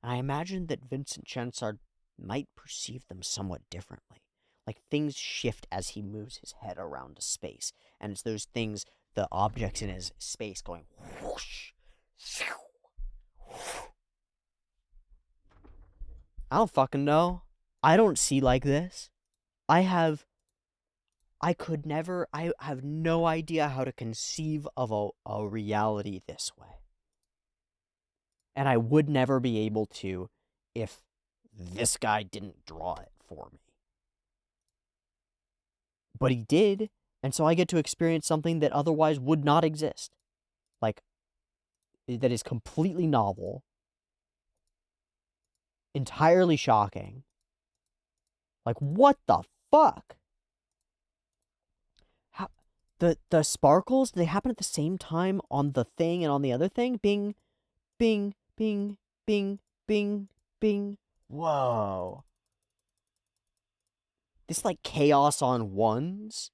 And I imagine that Vincent Chensard might perceive them somewhat differently. Like, things shift as he moves his head around a space. And it's those things, the objects in his space going whoosh. I don't fucking know. I don't see like this. I have no idea how to conceive of a reality this way. And I would never be able to if this guy didn't draw it for me. But he did, and so I get to experience something that otherwise would not exist. Like, that is completely novel, entirely shocking. Like, what the fuck? How, the sparkles, they happen at the same time on the thing and on the other thing? Bing, bing, bing, bing, bing, bing. Whoa. This, like, chaos on ones?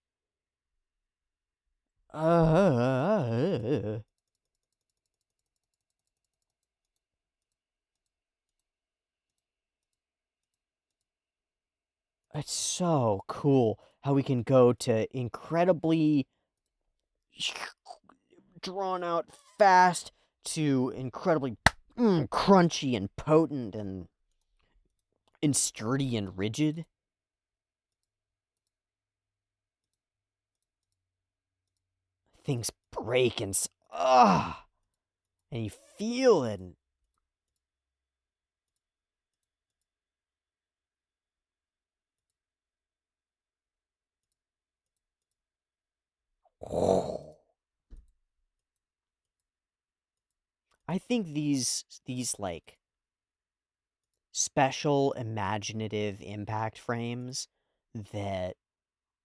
It's so cool how we can go to incredibly drawn out fast to incredibly crunchy and potent and sturdy and rigid. Things break and and you feel it. I think these like special imaginative impact frames that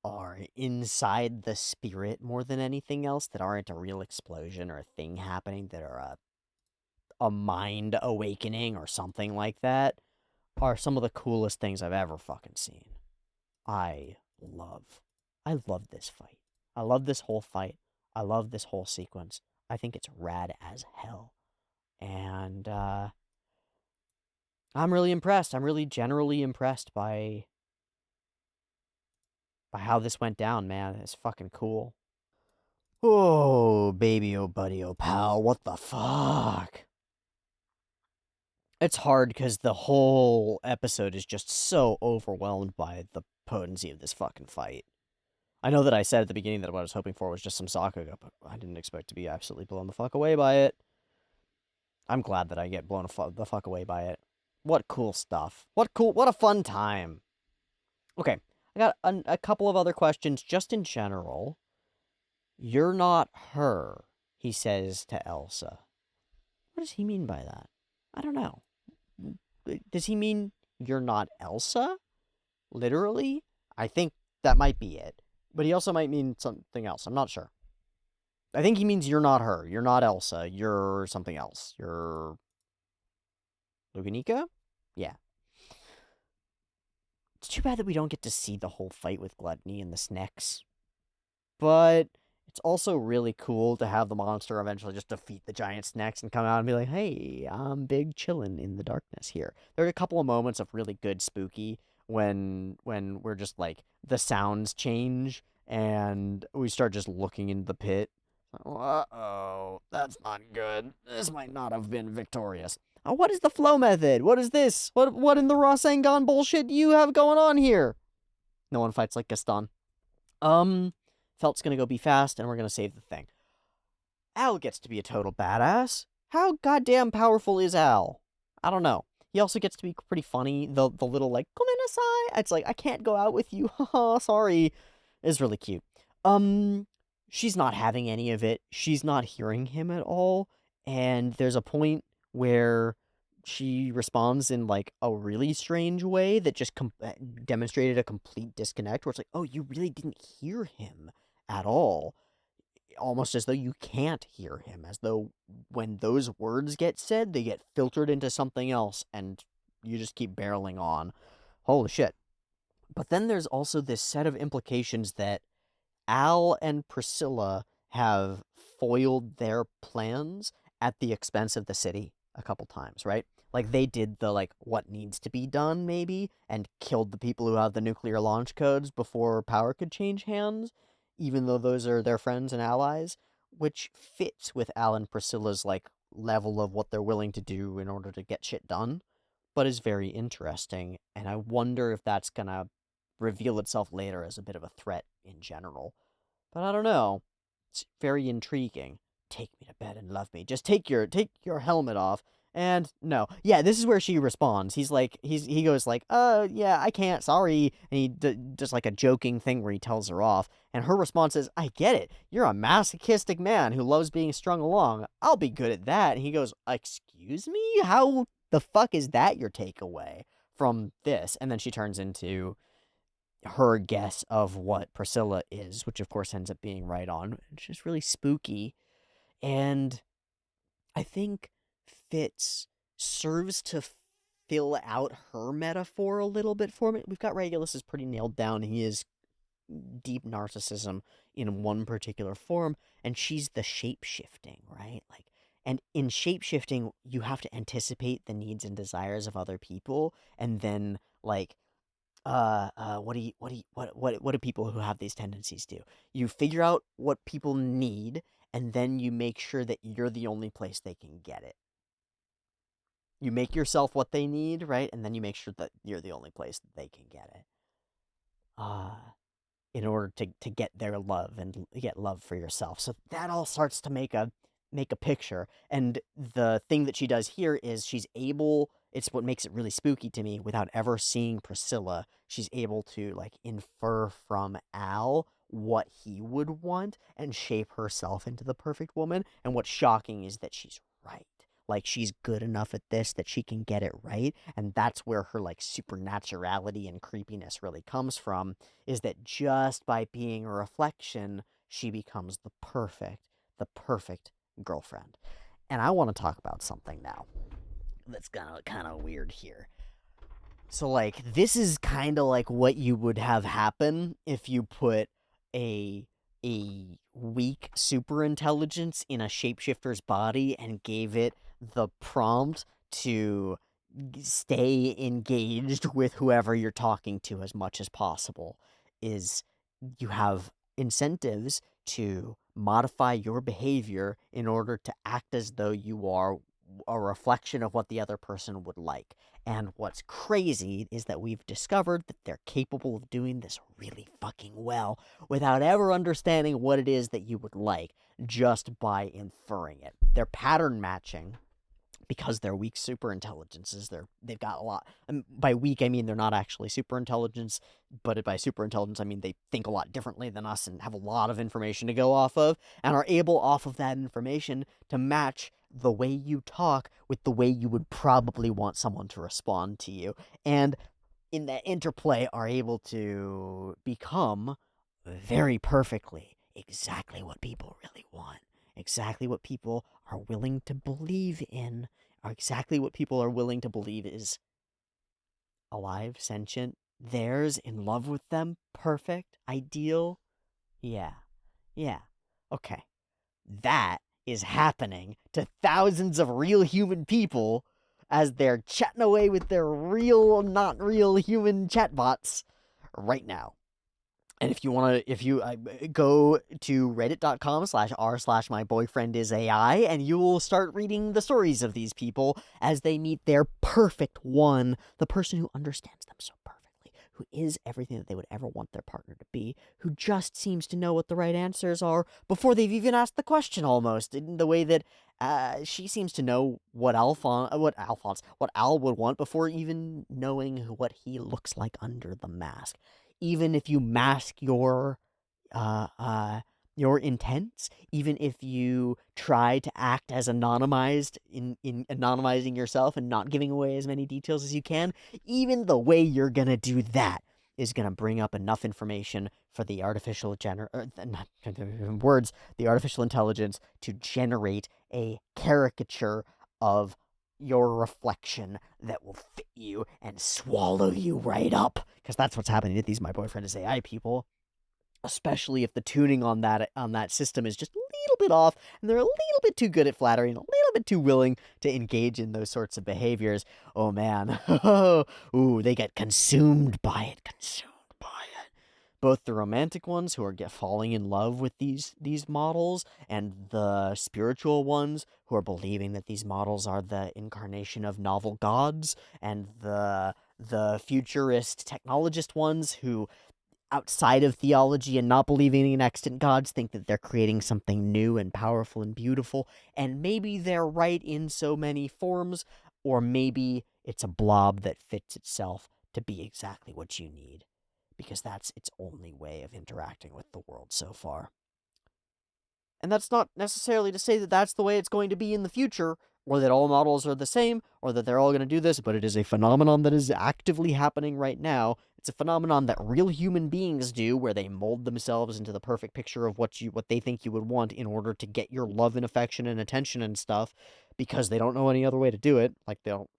are inside the spirit more than anything else, that aren't a real explosion or a thing happening, that are a mind awakening or something like that, are some of the coolest things I've ever fucking seen. I love this fight. I love this whole fight. I love this whole sequence. I think it's rad as hell. And I'm really impressed. I'm really generally impressed by how this went down, man. It's fucking cool. Oh, baby, oh, buddy, oh, pal, what the fuck? It's hard because the whole episode is just so overwhelmed by the potency of this fucking fight. I know that I said at the beginning that what I was hoping for was just some Sakuga, but I didn't expect to be absolutely blown the fuck away by it. I'm glad that I get blown the fuck away by it. What cool stuff. What a fun time. Okay, I got a couple of other questions just in general. You're not her, he says to Elsa. What does he mean by that? I don't know. Does he mean you're not Elsa? Literally? I think that might be it. But he also might mean something else. I'm not sure. I think he means you're not her. You're not Elsa. You're something else. You're Luganica? Yeah. It's too bad that we don't get to see the whole fight with Gluttony and the Snex. But it's also really cool to have the monster eventually just defeat the giant Snex and come out and be like, hey, I'm big chillin' in the darkness here. There are a couple of moments of really good spooky when we're just like, the sounds change and we start just looking into the pit. Uh-oh, that's not good. This might not have been victorious. Oh, what is the flow method? What is this? What in the Rasengan bullshit do you have going on here? No one fights like Gaston. Felt's gonna go be fast, and we're gonna save the thing. Al gets to be a total badass. How goddamn powerful is Al? I don't know. He also gets to be pretty funny. The little like "gomenasai," it's like I can't go out with you, haha, sorry, is really cute. Um, she's not having any of it. She's not hearing him at all, and there's a point where she responds in like a really strange way that just demonstrated a complete disconnect. Where it's like, oh, you really didn't hear him at all, almost as though you can't hear him, as though when those words get said, they get filtered into something else, and you just keep barreling on. Holy shit. But then there's also this set of implications that Al and Priscilla have foiled their plans at the expense of the city a couple times, right? Like they did the like what needs to be done maybe and killed the people who have the nuclear launch codes before power could change hands, even though those are their friends and allies, which fits with Al and Priscilla's like level of what they're willing to do in order to get shit done, but is very interesting, and I wonder if that's gonna reveal itself later as a bit of a threat in general. But I don't know. It's very intriguing. Take me to bed and love me. Just take your helmet off. And no, yeah, this is where she responds. He goes like, yeah, I can't, sorry, and he does like a joking thing where he tells her off, and her response is, I get it. You're a masochistic man who loves being strung along. I'll be good at that. And he goes, excuse me, how the fuck is that your takeaway from this? And then she turns into her guess of what Priscilla is, which of course ends up being right on. It's just really spooky. And I think Fitz serves to fill out her metaphor a little bit for me. We've got Regulus is pretty nailed down. He is deep narcissism in one particular form, and she's the shape shifting, right? Like, and in shape shifting, you have to anticipate the needs and desires of other people, and then like what do people who have these tendencies do? You figure out what people need, and then you make sure that you're the only place they can get it. You make yourself what they need, right? And then you make sure that you're the only place that they can get it. Uh, in order to get their love and get love for yourself. So that all starts to make a picture. And the thing that she does here is she's able, it's what makes it really spooky to me, without ever seeing Priscilla, she's able to like infer from Al what he would want and shape herself into the perfect woman. And what's shocking is that she's right. Like she's good enough at this that she can get it right, and that's where her like supernaturality and creepiness really comes from, is that just by being a reflection, she becomes the perfect girlfriend. And I want to talk about something now that's kind of weird here. So like this is kind of like what you would have happen if you put a weak super intelligence in a shapeshifter's body and gave it the prompt to stay engaged with whoever you're talking to as much as possible. Is you have incentives to modify your behavior in order to act as though you are a reflection of what the other person would like. And what's crazy is that we've discovered that they're capable of doing this really fucking well without ever understanding what it is that you would like, just by inferring it. They're pattern matching because they're weak super intelligences. They've got a lot. And by weak, I mean they're not actually super intelligence, but by super intelligence, I mean they think a lot differently than us and have a lot of information to go off of, and are able off of that information to match the way you talk with the way you would probably want someone to respond to you. And in that interplay are able to become very perfectly exactly what people really want, exactly what people are willing to believe in, or exactly what people are willing to believe is alive, sentient, theirs, in love with them, perfect, ideal. Yeah, yeah, okay. That is happening to thousands of real human people as they're chatting away with their real, not real human chatbots right now. And if you go to reddit.com/r/myboyfriendisai, and you will start reading the stories of these people as they meet their perfect one, the person who understands them so perfectly, who is everything that they would ever want their partner to be, who just seems to know what the right answers are before they've even asked the question, almost, in the way that she seems to know what what Al would want before even knowing what he looks like under the mask. Even if you mask uh, uh, your intents, even if you try to act as anonymized in anonymizing yourself and not giving away as many details as you can, even the way you're gonna do that is gonna bring up enough information for the the artificial intelligence to generate a caricature of your reflection that will fit you and swallow you right up. Because that's what's happening to these My Boyfriend is AI people, especially if the tuning on that system is just a little bit off and they're a little bit too good at flattering, a little bit too willing to engage in those sorts of behaviors. Oh man. Ooh, they get consumed by it. Both the romantic ones who are falling in love with these models, and the spiritual ones who are believing that these models are the incarnation of novel gods, and the futurist technologist ones who, outside of theology and not believing in extant gods, think that they're creating something new and powerful and beautiful. And maybe they're right in so many forms, or maybe it's a blob that fits itself to be exactly what you need, because that's its only way of interacting with the world so far. And that's not necessarily to say that that's the way it's going to be in the future, or that all models are the same, or that they're all going to do this, but it is a phenomenon that is actively happening right now. It's a phenomenon that real human beings do, where they mold themselves into the perfect picture of what they think you would want in order to get your love and affection and attention and stuff, because they don't know any other way to do it. Like, they don't.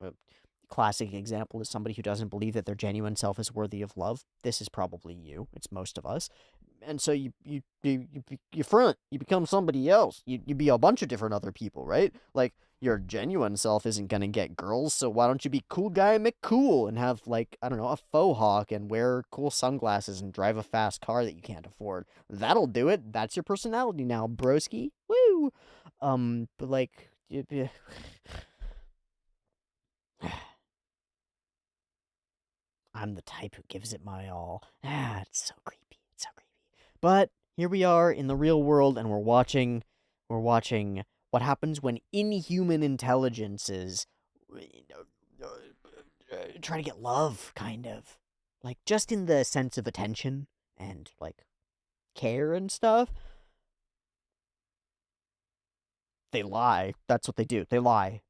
Classic example is somebody who doesn't believe that their genuine self is worthy of love. This is probably you. It's most of us. And so you front, you become somebody else. You be a bunch of different other people, right? Like, your genuine self isn't gonna get girls, so why don't you be cool guy McCool and have, like, I don't know, a faux hawk and wear cool sunglasses and drive a fast car that you can't afford? That'll do it. That's your personality now, broski. Woo! But like, I'm the type who gives it my all. It's so creepy. It's so creepy. But here we are in the real world, and we're watching what happens when inhuman intelligences try to get love, kind of. Like, just in the sense of attention and, like, care and stuff. They lie. That's what they do. They lie.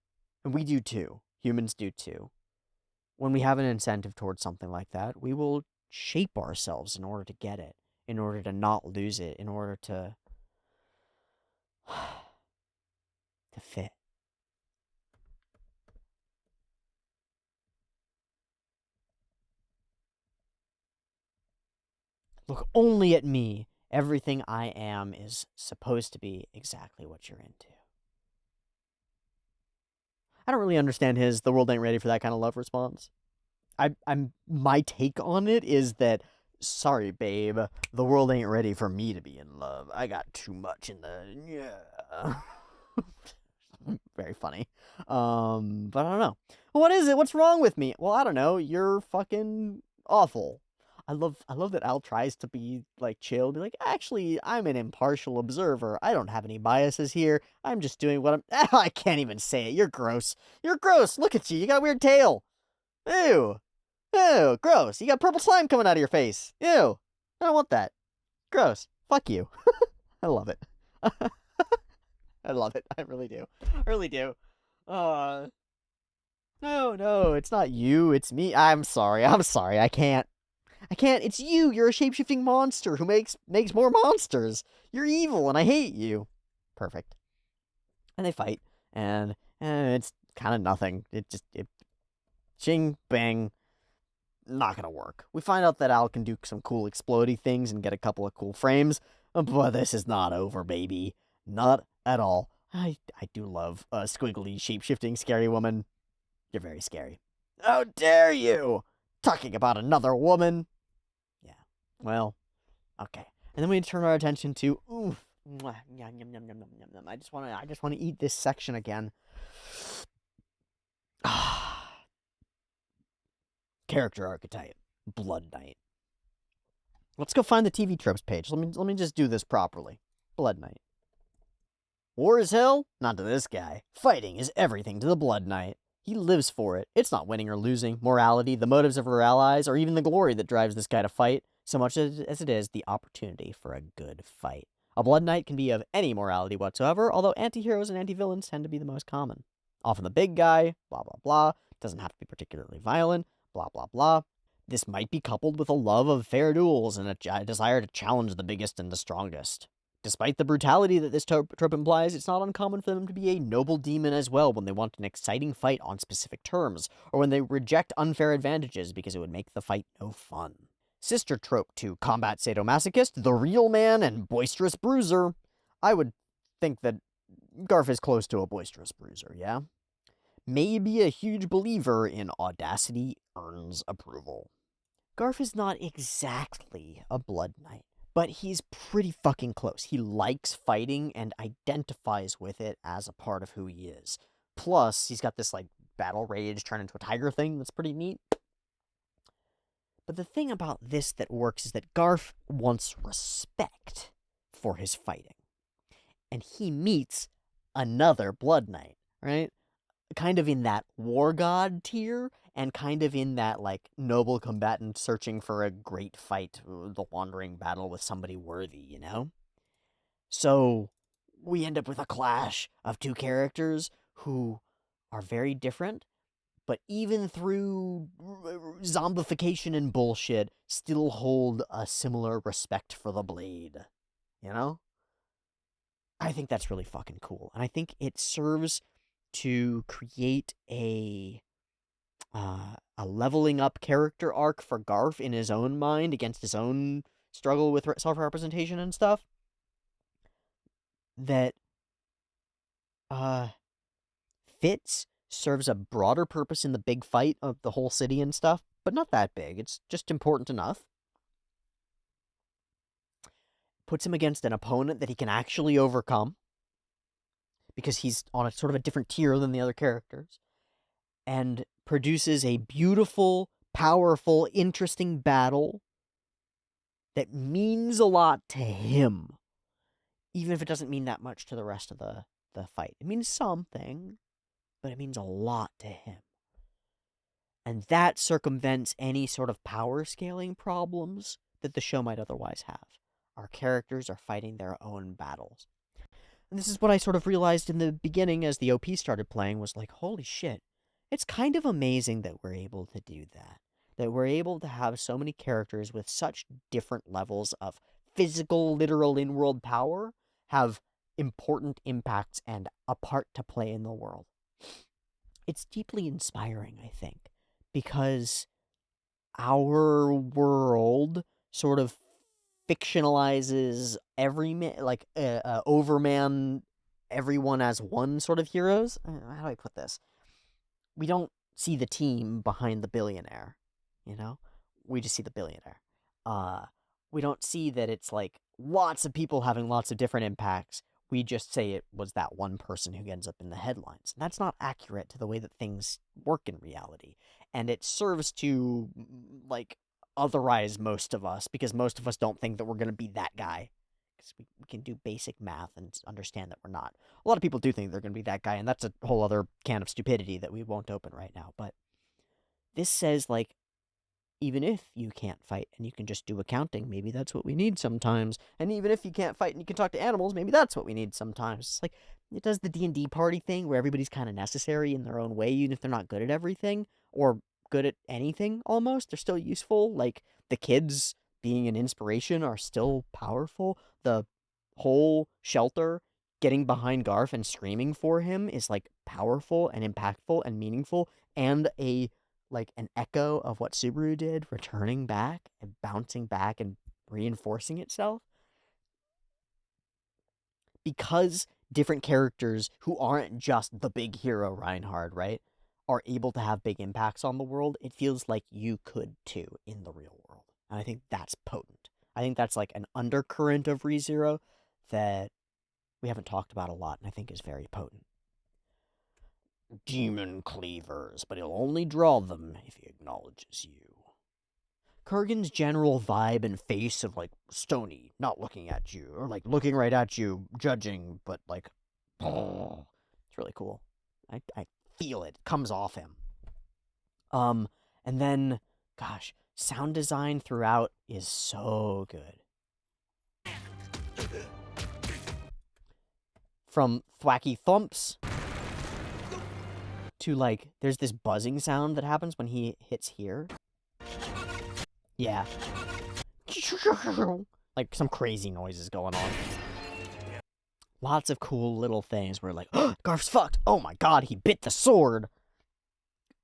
And we do too. Humans do too. When we have an incentive towards something like that, we will shape ourselves in order to get it, in order to not lose it, in order to fit. Look only at me. Everything I am is supposed to be exactly what you're into. I don't really understand his "the world ain't ready for that kind of love" response. My take on it is that, sorry, babe, the world ain't ready for me to be in love. I got too much in the yeah. Very funny. But I don't know. What is it? What's wrong with me? Well, I don't know. You're fucking awful. I love that Al tries to be, like, chill, be like, actually, I'm an impartial observer. I don't have any biases here. I'm just doing what I'm. I can't even say it. You're gross. You're gross. Look at you. You got a weird tail. Ew. Ew. Gross. You got purple slime coming out of your face. Ew. I don't want that. Gross. Fuck you. I love it. I love it. I really do. I really do. Uh, no, it's not you. It's me. I'm sorry. I can't. It's you. You're a shapeshifting monster who makes more monsters. You're evil, and I hate you. Perfect. And they fight, and it's kind of nothing. Ching bang. Not gonna work. We find out that Al can do some cool explodey things and get a couple of cool frames, but this is not over, baby. Not at all. I do love a squiggly, shapeshifting, scary woman. You're very scary. How dare you! Talking about another woman! Yeah. Well, okay. And then we turn our attention to oof. I just wanna eat this section again. Character archetype. Blood Knight. Let's go find the TV tropes page. Let me just do this properly. Blood Knight. War is hell? Not to this guy. Fighting is everything to the Blood Knight. He lives for it. It's not winning or losing, morality, the motives of our allies, or even the glory that drives this guy to fight, so much as it is the opportunity for a good fight. A Blood Knight can be of any morality whatsoever, although anti-heroes and anti-villains tend to be the most common. Often the big guy, blah blah blah, doesn't have to be particularly violent, blah blah blah. This might be coupled with a love of fair duels and a desire to challenge the biggest and the strongest. Despite the brutality that this trope implies, it's not uncommon for them to be a noble demon as well when they want an exciting fight on specific terms, or when they reject unfair advantages because it would make the fight no fun. Sister trope to combat sadomasochist, the real man, and boisterous bruiser. I would think that Garf is close to a boisterous bruiser, yeah? Maybe a huge believer in audacity earns approval. Garf is not exactly a Blood Knight, but he's pretty fucking close. He likes fighting and identifies with it as a part of who he is. Plus, he's got this, like, battle rage turn into a tiger thing that's pretty neat. But the thing about this that works is that Garf wants respect for his fighting. And he meets another Blood Knight, right? Kind of in that war god tier, and kind of in that, like, noble combatant searching for a great fight, the wandering battle with somebody worthy, you know? So, we end up with a clash of two characters who are very different, but even through zombification and bullshit, still hold a similar respect for the blade, you know? I think that's really fucking cool, and I think it serves to create a leveling up character arc for Garf in his own mind against his own struggle with self-representation and stuff that fits, serves a broader purpose in the big fight of the whole city and stuff, but not that big. It's just important enough. Puts him against an opponent that he can actually overcome because he's on a sort of a different tier than the other characters, and produces a beautiful, powerful, interesting battle that means a lot to him, even if it doesn't mean that much to the rest of the fight. It means something, but it means a lot to him. And that circumvents any sort of power scaling problems that the show might otherwise have. Our characters are fighting their own battles. And this is what I sort of realized in the beginning as the OP started playing, was like, holy shit, it's kind of amazing that we're able to do that. That we're able to have so many characters with such different levels of physical, literal in-world power have important impacts and a part to play in the world. It's deeply inspiring, I think, because our world sort of fictionalizes overman, everyone as one sort of heroes. How do I put this? We don't see the team behind the billionaire, you know? We just see the billionaire. We don't see that it's like lots of people having lots of different impacts. We just say it was that one person who ends up in the headlines. And that's not accurate to the way that things work in reality. And it serves to, like, otherize most of us, because most of us don't think that we're going to be that guy. Because we can do basic math and understand that we're not. A lot of people do think they're going to be that guy, and that's a whole other can of stupidity that we won't open right now. But this says, like, even if you can't fight and you can just do accounting, maybe that's what we need sometimes. And even if you can't fight and you can talk to animals, maybe that's what we need sometimes. It's like, it does the D&D party thing where everybody's kind of necessary in their own way, even if they're not good at everything, or good at anything almost. They're still useful. Like, the kids being an inspiration are still powerful. The whole shelter getting behind Garf and screaming for him is, like, powerful and impactful and meaningful, and an echo of what Subaru did, returning back and bouncing back and reinforcing itself. Because different characters who aren't just the big hero Reinhard, right, are able to have big impacts on the world, it feels like you could too in the real world. And I think that's potent. I think that's like an undercurrent of ReZero that we haven't talked about a lot, and I think is very potent. Demon cleavers, but he'll only draw them if he acknowledges you. Kurgan's general vibe and face of, like, stony, not looking at you, or, like, looking right at you, judging, but, like, it's really cool. I feel it. It comes off him. And then, gosh, sound design throughout is so good. From thwacky thumps to, like, there's this buzzing sound that happens when he hits here. Yeah. Like, some crazy noises going on. Lots of cool little things where, like, oh, Garf's fucked! Oh my god, he bit the sword!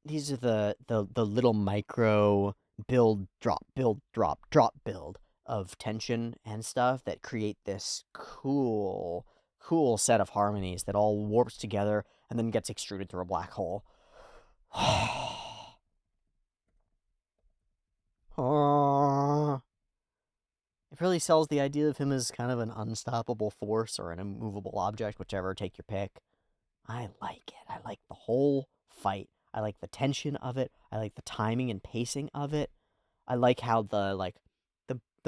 These are the little micro build, drop, build, drop, drop, build of tension and stuff that create this cool set of harmonies that all warps together and then gets extruded through a black hole. It really sells the idea of him as kind of an unstoppable force or an immovable object, whichever, take your pick. I like it. I like the whole fight. I like the tension of it. I like the timing and pacing of it. I like how the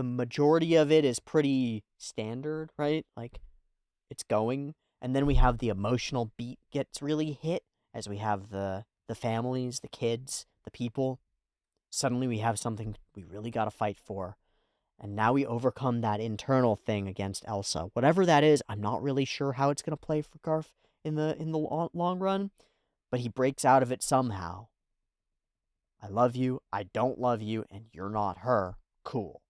majority of it is pretty standard, right? Like, it's going. And then we have the emotional beat gets really hit as we have the families, the kids, the people. Suddenly we have something we really got to fight for. And now we overcome that internal thing against Elsa. Whatever that is, I'm not really sure how it's going to play for Garf in the long run, but he breaks out of it somehow. I love you, I don't love you, and you're not her. Cool.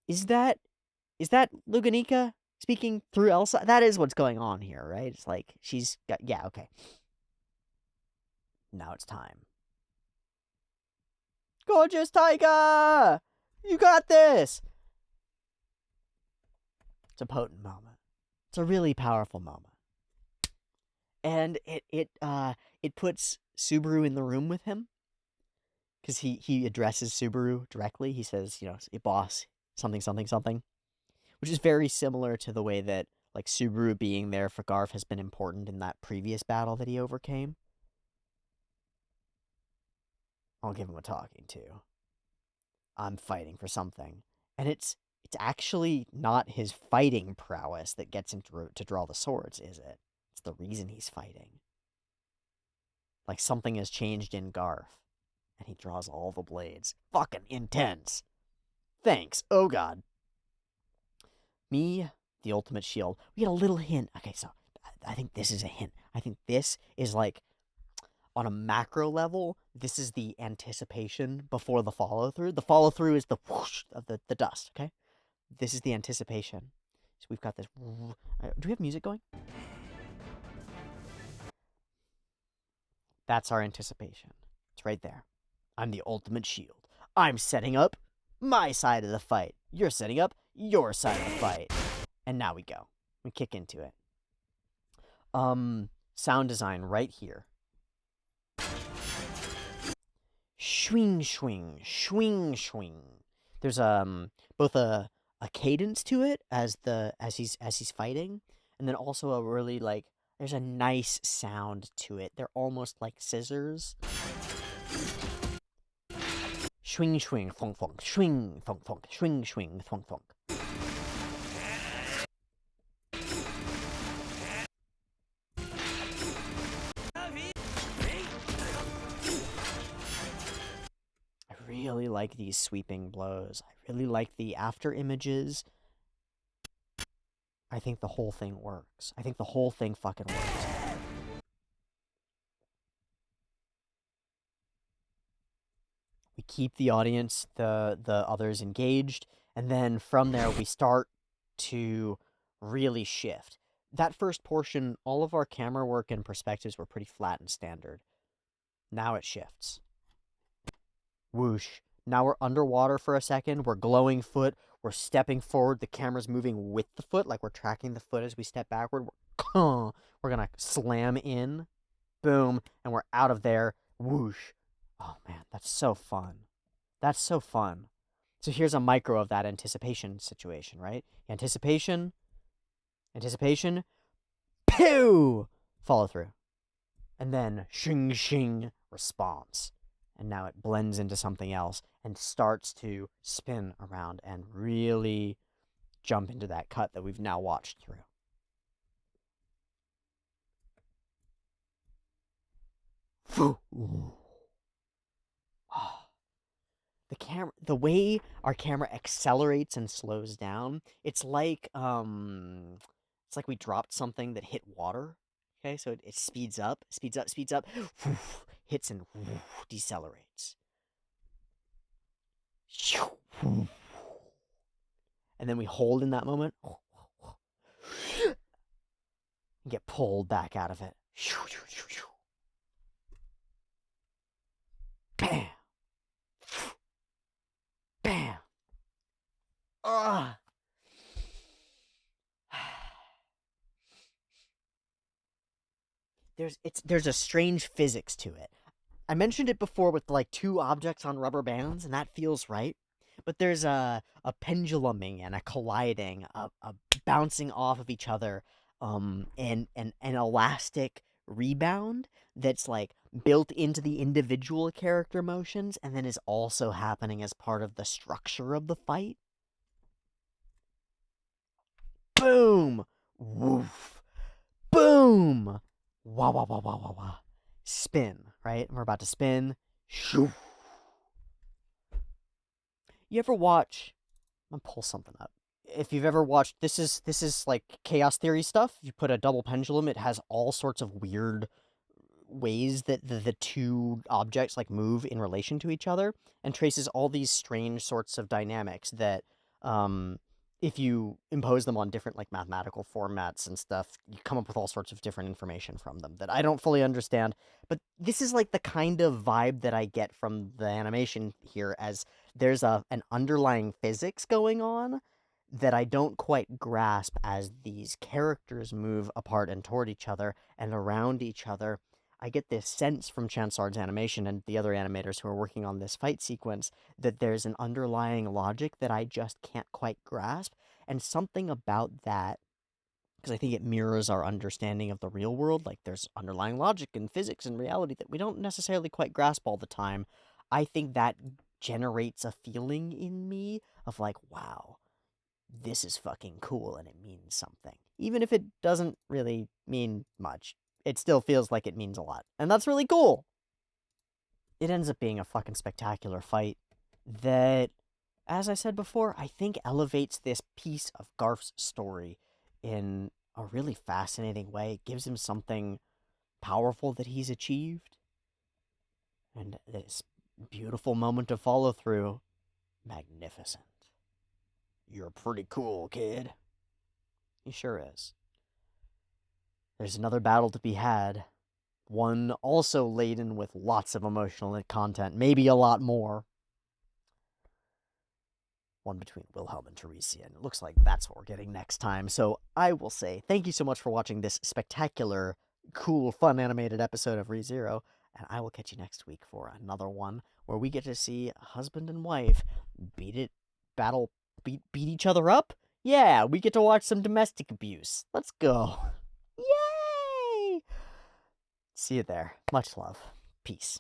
Is that Luganika speaking through Elsa? That is what's going on here, right? It's like she's got, yeah, okay. Now it's time. Gorgeous Tiger! You got this! It's a potent moment. It's a really powerful moment. And it puts Subaru in the room with him. Because he addresses Subaru directly. He says, you know, hey, boss, something, something, something. Which is very similar to the way that, like, Subaru being there for Garf has been important in that previous battle that he overcame. I'll give him a talking to. I'm fighting for something. And it's actually not his fighting prowess that gets him to draw the swords, is it? It's the reason he's fighting. Like, something has changed in Garf. And he draws all the blades. Fucking intense. Thanks. Oh, God. Me, the ultimate shield. We get a little hint. Okay, so I think this is a hint. I think this is, like, on a macro level, this is the anticipation before the follow-through. The follow-through is the whoosh of the dust, okay? This is the anticipation. So we've got this. Do we have music going? That's our anticipation. It's right there. I'm the ultimate shield. I'm setting up my side of the fight. You're setting up your side of the fight. And now we go. We kick into it. Sound design right here. Swing, swing, swing, swing. There's both a cadence to it as he's fighting, and then also a really, like, there's a nice sound to it. They're almost like scissors. Swing, swing, thunk, thunk, swing, thunk, thunk, swing, swing, thunk, thunk. I really like these sweeping blows. I really like the after images. I think the whole thing works. I think the whole thing fucking works. We keep the audience, the others engaged, and then from there we start to really shift. That first portion, all of our camera work and perspectives were pretty flat and standard. Now it shifts. Whoosh. Now we're underwater for a second. We're glowing foot. We're stepping forward. The camera's moving with the foot, like we're tracking the foot as we step backward. We're going to slam in. Boom. And we're out of there. Whoosh. Oh, man, that's so fun. That's so fun. So here's a micro of that anticipation situation, right? Anticipation. Pew! Follow through. And then shing, shing, response. and now it blends into something else and starts to spin around and really jump into that cut that we've now watched through. The way our camera accelerates and slows down, it's like we dropped something that hit water. Okay, so it speeds up, hits and decelerates. And then we hold in that moment and get pulled back out of it. Bam! Bam! Ugh! There's a strange physics to it. I mentioned it before with like two objects on rubber bands, and that feels right. But there's a penduluming and a colliding, a bouncing off of each other, and an elastic rebound that's like built into the individual character motions, and then is also happening as part of the structure of the fight. Boom! Woof! Boom! Wah wah wah wah wah wah. Spin, right? We're about to spin. Shoo. You ever watch? I'm gonna pull something up. If you've ever watched, this is like chaos theory stuff. You put a double pendulum, it has all sorts of weird ways that the two objects like move in relation to each other, and traces all these strange sorts of dynamics that if you impose them on different like mathematical formats and stuff, you come up with all sorts of different information from them that I don't fully understand. But this is like the kind of vibe that I get from the animation here, as there's an underlying physics going on that I don't quite grasp as these characters move apart and toward each other and around each other. I get this sense from Chansard's animation and the other animators who are working on this fight sequence that there's an underlying logic that I just can't quite grasp. And something about that, because I think it mirrors our understanding of the real world, like there's underlying logic and physics and reality that we don't necessarily quite grasp all the time. I think that generates a feeling in me of like, wow, this is fucking cool and it means something. Even if it doesn't really mean much, it still feels like it means a lot. And that's really cool. It ends up being a fucking spectacular fight that, as I said before, I think elevates this piece of Garf's story in a really fascinating way. It gives him something powerful that he's achieved. And this beautiful moment of follow through, magnificent. You're pretty cool, kid. He sure is. There's another battle to be had. One also laden with lots of emotional content, maybe a lot more. One between Wilhelm and Teresia, and it looks like that's what we're getting next time. So I will say thank you so much for watching this spectacular, cool, fun animated episode of ReZero, and I will catch you next week for another one where we get to see husband and wife beat each other up. Yeah, we get to watch some domestic abuse. Let's go. Yay! See you there. Much love. Peace.